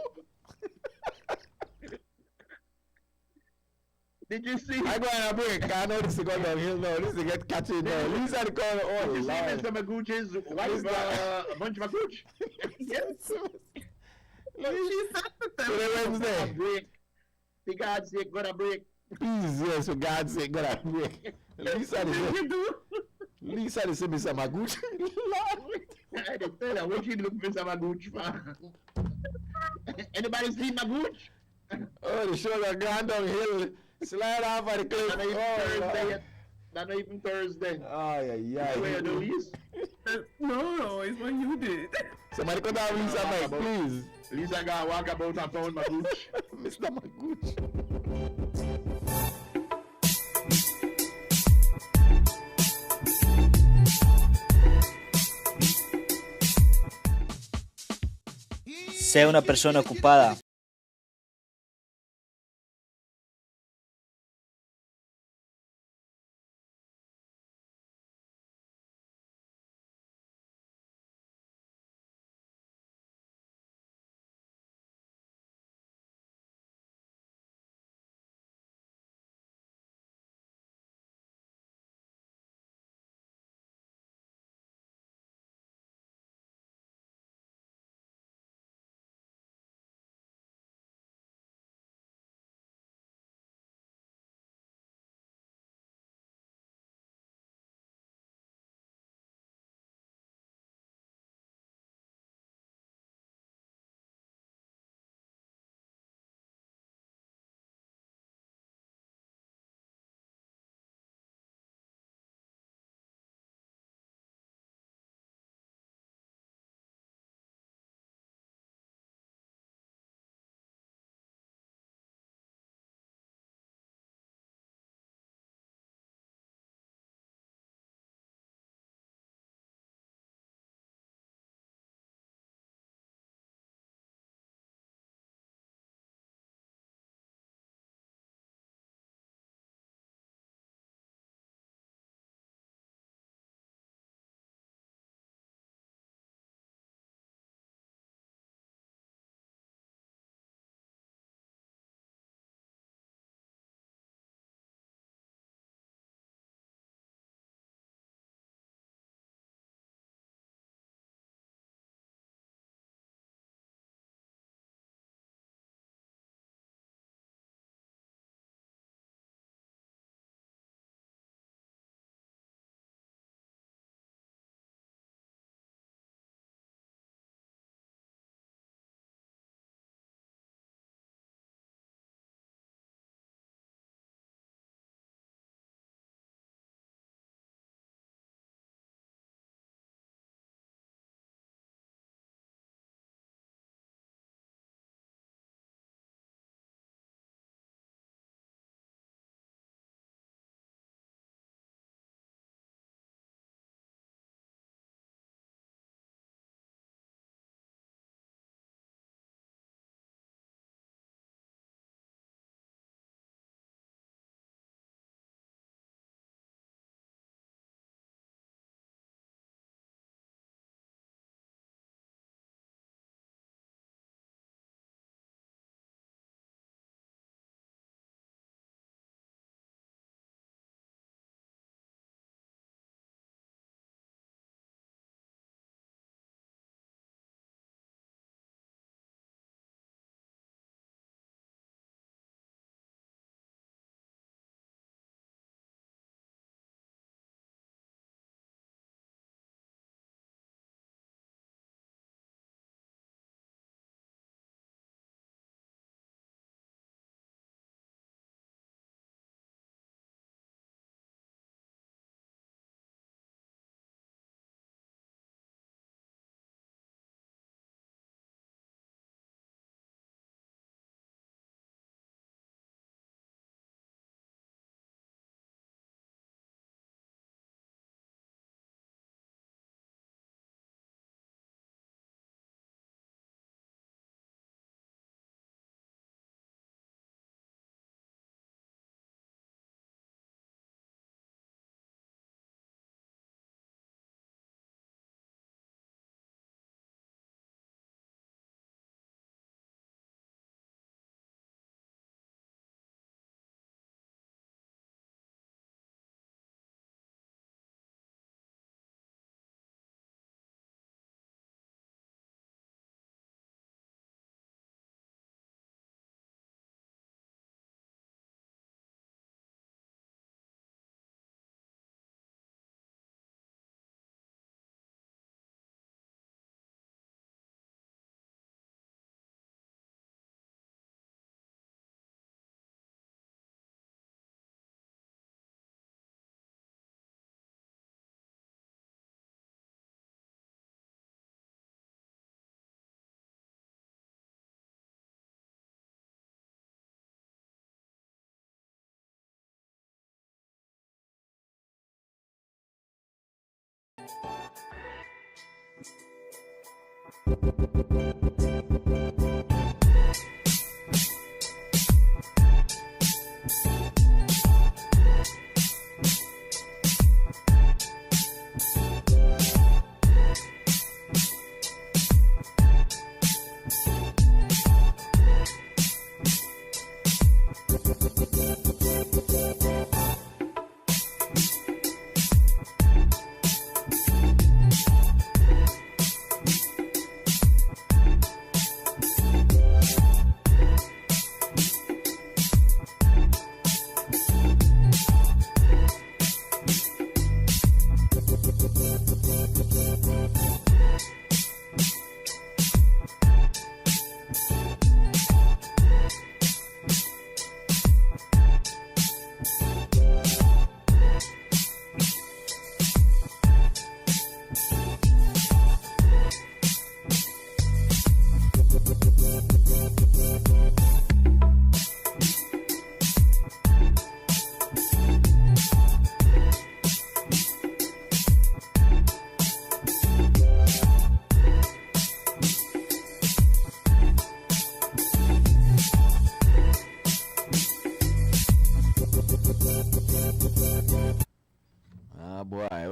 Did you see? I go on a break. I know this is going downhill now. This is get catching now. These are the corner. Oh, Did you see Lord. Mr. Magooch's wife, Bunch Magooch? Yes. Look, She said to tell today you. Wednesday. Break. For God's sake, go to break. Please, yes, for God's sake, go on a break. Lisa, You do? Lisa, they say Mr. Magooch. Lord. I just tell her, what you look Mr. Magooch for? Anybody see Magooch? Oh, the show got gone downhill. Slide off of the cliff. Not even Thursday Oh, yet. Not even Thursday. yeah. Where you do this? No, it's what you did. Somebody cut down Lisa mic, please. Lisa got to walk about and found Magooch. Mr. Magooch. Sea una persona ocupada.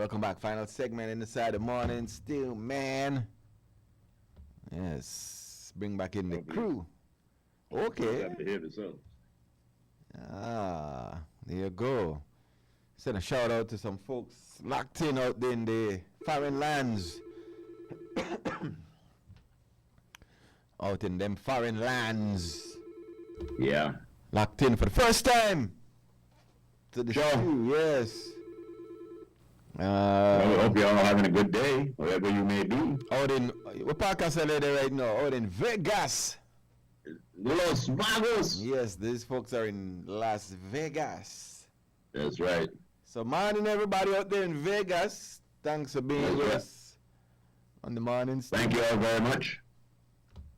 Welcome back. Final segment inside the morning stew, man. Yes. Bring back in the crew. Okay. Ah, there you go. Send a shout out to some folks locked in out there in the foreign lands. Out in them foreign lands. Yeah. Locked in for the first time to the show. Yes. Well, we hope you're all having a good day, wherever you may be. Out in, what park I said right now? Out in Vegas. Los Vagos. Yes, these folks are in Las Vegas. That's right. So morning everybody out there in Vegas. Thanks for being with us on the morning. Thank you all very much.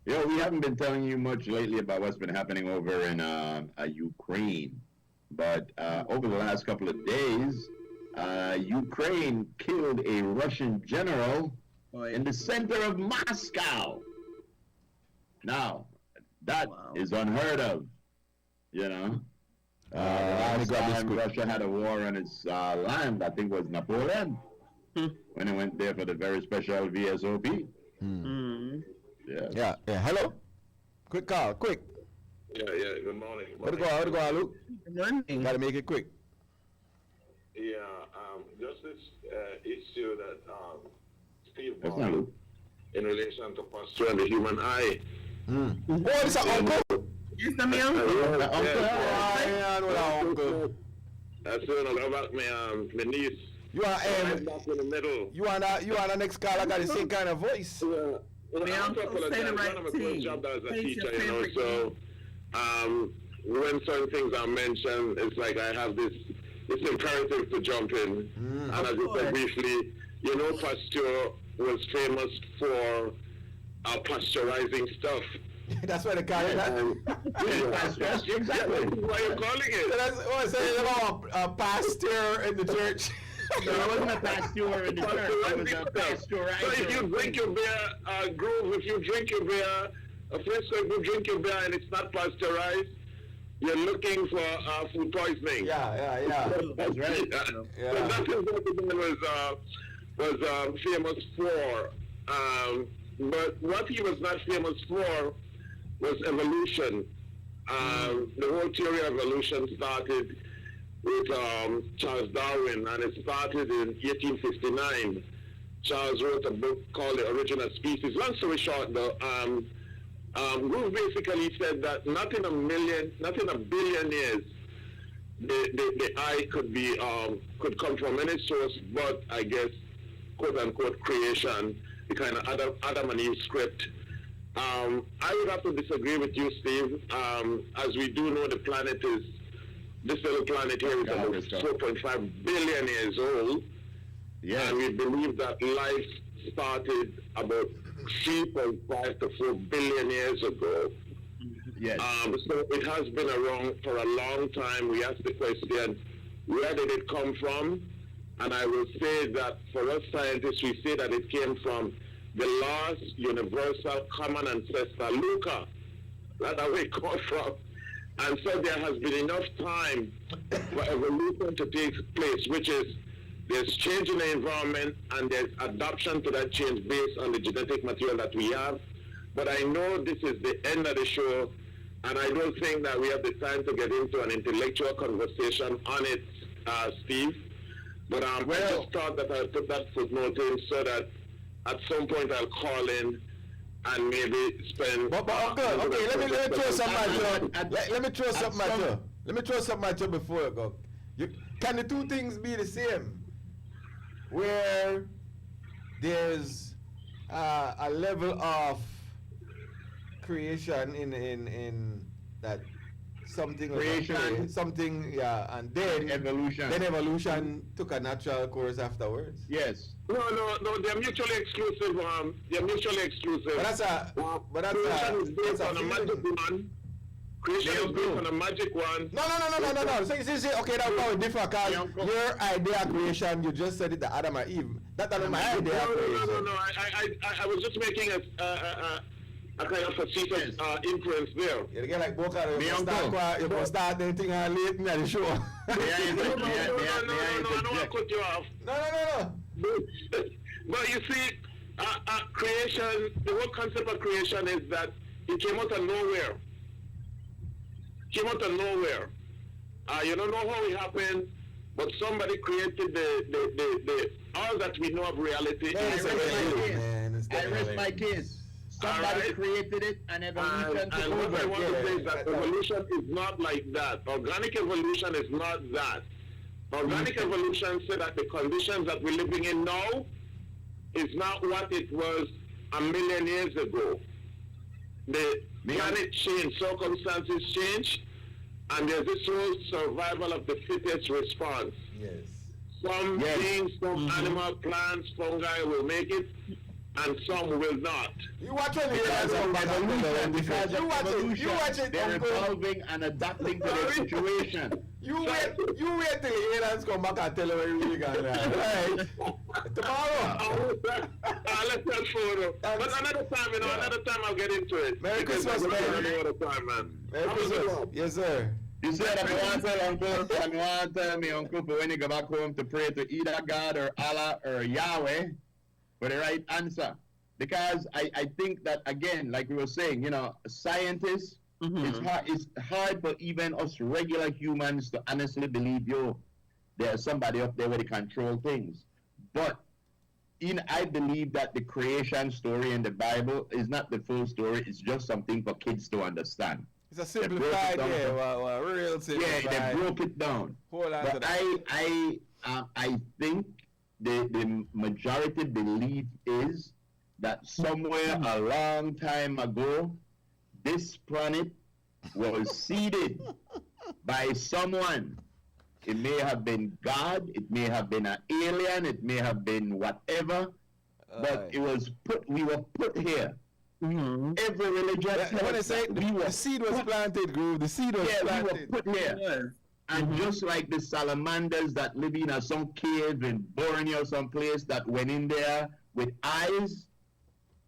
You know, we haven't been telling you much lately about what's been happening over in Ukraine. But over the last couple of days, Ukraine killed a Russian general in the center of Moscow. Now, that is unheard of, you know. Last time Russia had a war on its land, I think it was Napoleon, when he went there for the very special VSOP. Yeah. Hello? Quick call, quick. Yeah, good morning. How to go on, Luke? Good morning. Gotta make it quick. Yeah, just this issue that Steve brought up in relation to posture and the human eye. Oh, it's an uncle? Yes, I'm your uncle. That's when I go back my niece. You are back in the middle. You are the next caller got the same kind of voice. I'm apologize. I'm a good job as a teacher, you know, so when certain things are mentioned, it's like I have this imperative to jump in. And as you said briefly, you know, Pasteur was famous for pasteurizing stuff. That's why they call it that? Exactly. Why are you calling it? That's what I said about a pastor in the church. No, it wasn't a pasteur in the church. It was a pasteurizer. So if you drink your beer, Grove, if you drink your beer, Frisco, if you drink your beer and it's not pasteurized, you're looking for food poisoning. Yeah. That's right. So that's what was famous for. But what he was not famous for was evolution. The whole theory of evolution started with Charles Darwin, and it started in 1859. Charles wrote a book called The Origin of Species. Long story short, though, Groove basically said that not in a billion years, the eye could come from any source, but I guess, quote unquote, creation, the kind of Adam and Eve script. I would have to disagree with you, Steve. As we do know, this little planet here is about 4.5 billion years old. Yeah. And we believe that life started about 3.5 to 4 billion years ago. Yes. So it has been around for a long time. We ask the question, where did it come from? And I will say that for us scientists, we say that it came from the last universal common ancestor, Luca. That's where it comes from. And so there has been enough time for evolution to take place, which is there's change in the environment and there's adaptation to that change based on the genetic material that we have. But I know this is the end of the show, and I don't think that we have the time to get into an intellectual conversation on it, Steve. But I just thought that I'd put that footnote in so that at some point I'll call in and maybe spend. But Uncle, okay, let me throw something at you. Let me throw something at you. Let me throw something at you before I go. Can the two things be the same? Where there's a level of creation in that something creation, something, and then evolution. Then evolution took a natural course afterwards. Yes. No, they're mutually exclusive. They're mutually exclusive. But that's creation is based on a magic one. Creation is based on a magic one. No. See, okay, that's probably different because your idea of creation, you just said it to Adam and Eve. That's not my idea of creation. No. I was just making a kind of facetious influence there. You get like Boca, you can start anything late in the show. No, I don't want to cut you off. No. But you see, creation, the whole concept of creation is that it came out of nowhere. You don't know how it happened, but somebody created the all that we know of reality. I rest my case. Somebody created it and evolution took over. What I want to say is that evolution is not like that. Organic evolution is not that. Organic evolution said that the conditions that we're living in now is not what it was a million years ago. The planet changed, circumstances change, and there's this whole survival of the fittest response. Yes. Some things, some animal, plants, fungi will make it, and some will not. You watch it, you watch it. They're evolving and adapting to their situation. You wait till the aliens come back and tell you where you really got right? Tomorrow. Let's tell photo. But another time I'll get into it. Merry Christmas, man. Merry Christmas. Yes, sir. You said I want to tell me, Uncle, for when you go back home to pray to either God or Allah or Yahweh for the right answer. Because I think that, again, like we were saying, scientists, it's hard for even us regular humans to honestly believe, there's somebody up there where they control things. But I believe that the creation story in the Bible is not the full story. It's just something for kids to understand. It's a simplified, real simplified. Yeah, they broke it down. But I think the majority belief is that somewhere a long time ago, this planet was seeded by someone. It may have been God, it may have been an alien, it may have been whatever, but we were put here. Every religion. When I say the seed was planted, Groove, the seed was planted. We were put here. And just like the salamanders that live in some cave in Borneo, someplace that went in there with eyes,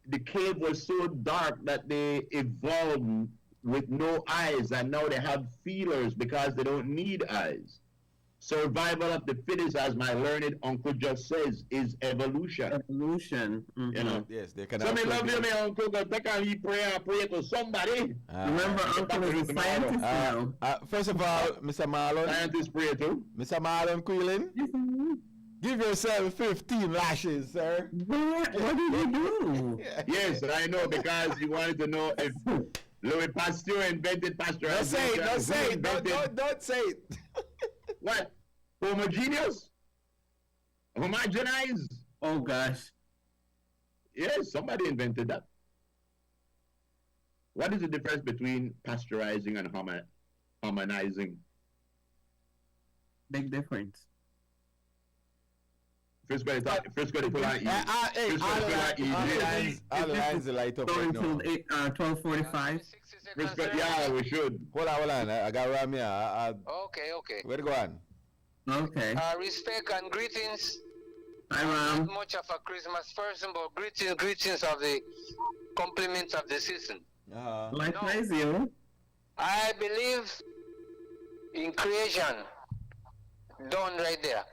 the cave was so dark that they evolved with no eyes, and now they have feelers because they don't need eyes. Survival of the fittest, as my learned uncle just says, is evolution. Yes, they can. So me love you, my uncle, but they can pray to somebody. Remember, uncle is a scientist now. First of all, Mr. Marlon. Scientist pray too. Mr. Marlon Quillen. Give yourself 15 lashes, sir. What did you do? Yes, I know, because you wanted to know if Louis Pasteur invented pasteurization. Don't say it. Don't say it. What? Homogeneous? Homogenized? Oh, gosh. Yes, somebody invented that. What is the difference between pasteurizing and harmonizing? Big difference. Frisco, they put on all the lines are light up right now. 12:45. Frisco, yeah, we should. Hold on. I got Ram here. Okay. Where to go on? Okay. Respect and greetings I'm not much of a Christmas person, but greetings of the compliments of the season. Likewise, you. I believe in creation, done right there.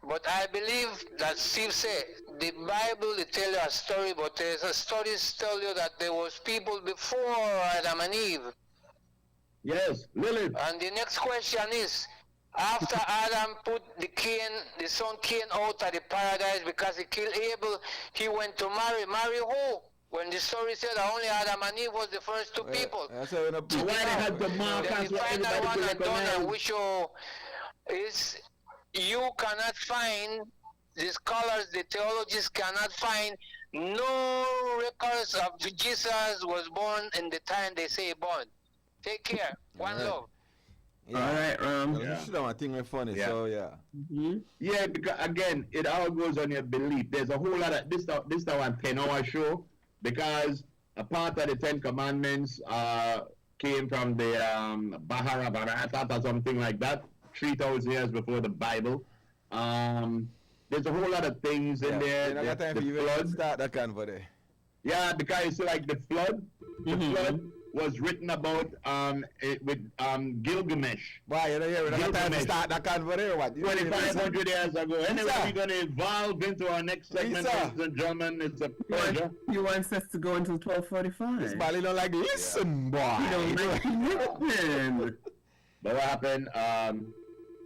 But I believe that Steve said, the Bible, they tell you a story, but there's a stories tell you that there was people before Adam and Eve. Yes, Lilith. And the next question is, after Adam put the son Cain out of the paradise because he killed Abel, he went to marry. Marry who? When the story said that only Adam and Eve was the first two people. So why they had the mark then as the well? final one and done and which is you cannot find, the scholars, the theologians cannot find no records of Jesus was born in the time they say born. Take care. One love. Yeah. All right, well, you should have a thing with funny, so yeah. Mm-hmm. Yeah, because again, it all goes on your belief. There's a whole lot of this 10-hour show because a part of the 10 Commandments came from the Bahara or something like that, 3,000 years before the Bible. There's a whole lot of things in there. The time the flood. Start that kind of day. Yeah, because it's like the flood. The flood was written about with Gilgamesh. Why you know here? We don't time to start that kind of day or what? 2,500 years ago. Anyway, we're going to evolve into our next segment, ladies and gentlemen. It's a pleasure. You want us to go until 12:45? This Bali don't like listen, boy. You don't like listen. But what happened?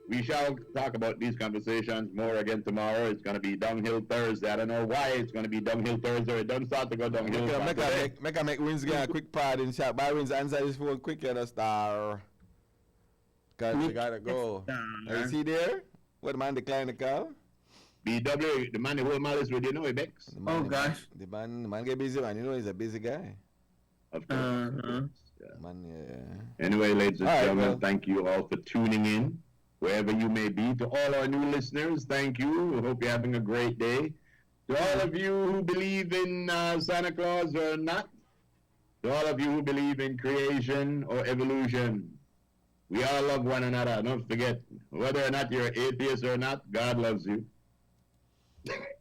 We shall talk about these conversations more again tomorrow. It's going to be Downhill Thursday. I don't know why it's going to be Downhill Thursday. It doesn't start to go downhill. Make Wins get a quick part in chat. By Wins, answer this phone quick, you star. Because we got to go. Is he there? What, the man declined the call? BW, the man who hold malice with you know, Bex. Oh, gosh. The man get busy, man. You know he's a busy guy. Of course. Yeah. Man, yeah. Anyway, ladies and gentlemen, thank you all for tuning in. Wherever you may be. To all our new listeners, thank you. I hope you're having a great day. To all of you who believe in Santa Claus or not, to all of you who believe in creation or evolution, we all love one another. Don't forget, whether or not you're atheist or not, God loves you.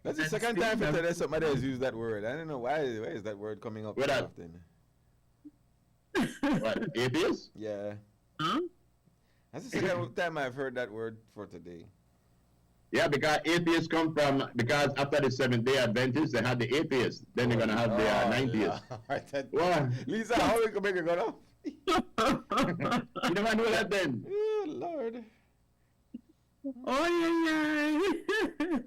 That's the second time that somebody has used that word. I don't know why is that word coming up so often. What, atheist? Yeah. Huh? That's the second time I've heard that word for today. Yeah, because atheists come from, because after the Seventh-day Adventists, they had the atheists. Then they're going to have the 90th. What? Lisa, how we can make it go off? You never know that then. Oh, Lord. Oh, yeah.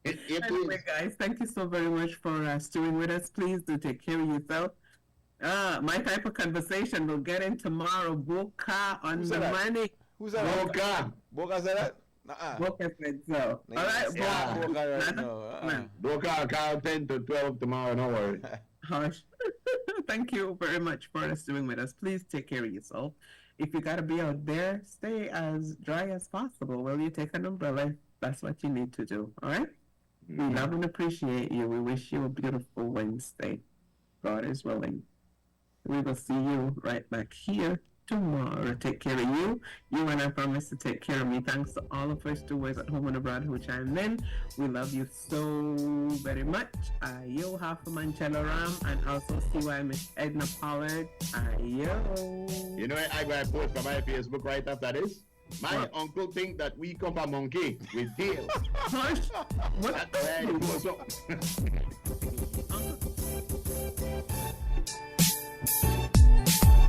Anyway, guys, thank you so very much for stewing with us. Please do take care of yourself. My type of conversation we'll get in tomorrow. Boca on the money. Who's that? Boca. Boca said that? Boca said so. All right, Boca. Boca, I'll 10 to 12 tomorrow. No worry. Hush. Thank you very much for stewing with us. Please take care of yourself. If you got to be out there, stay as dry as possible. Will you take an umbrella? That's what you need to do. All right? We love and appreciate you. We wish you a beautiful Wednesday. God is willing. We will see you right back here tomorrow. Take care of you. You and I promise to take care of me. Thanks to all of our stewards at home and abroad who chimed in. We love you so very much. Yo, half a Manchella Ram, and also CY Miss Edna Pollard. Yo. You know, I got a post on my Facebook right after this. My uncle think that we come from monkey with tail. What? That's right.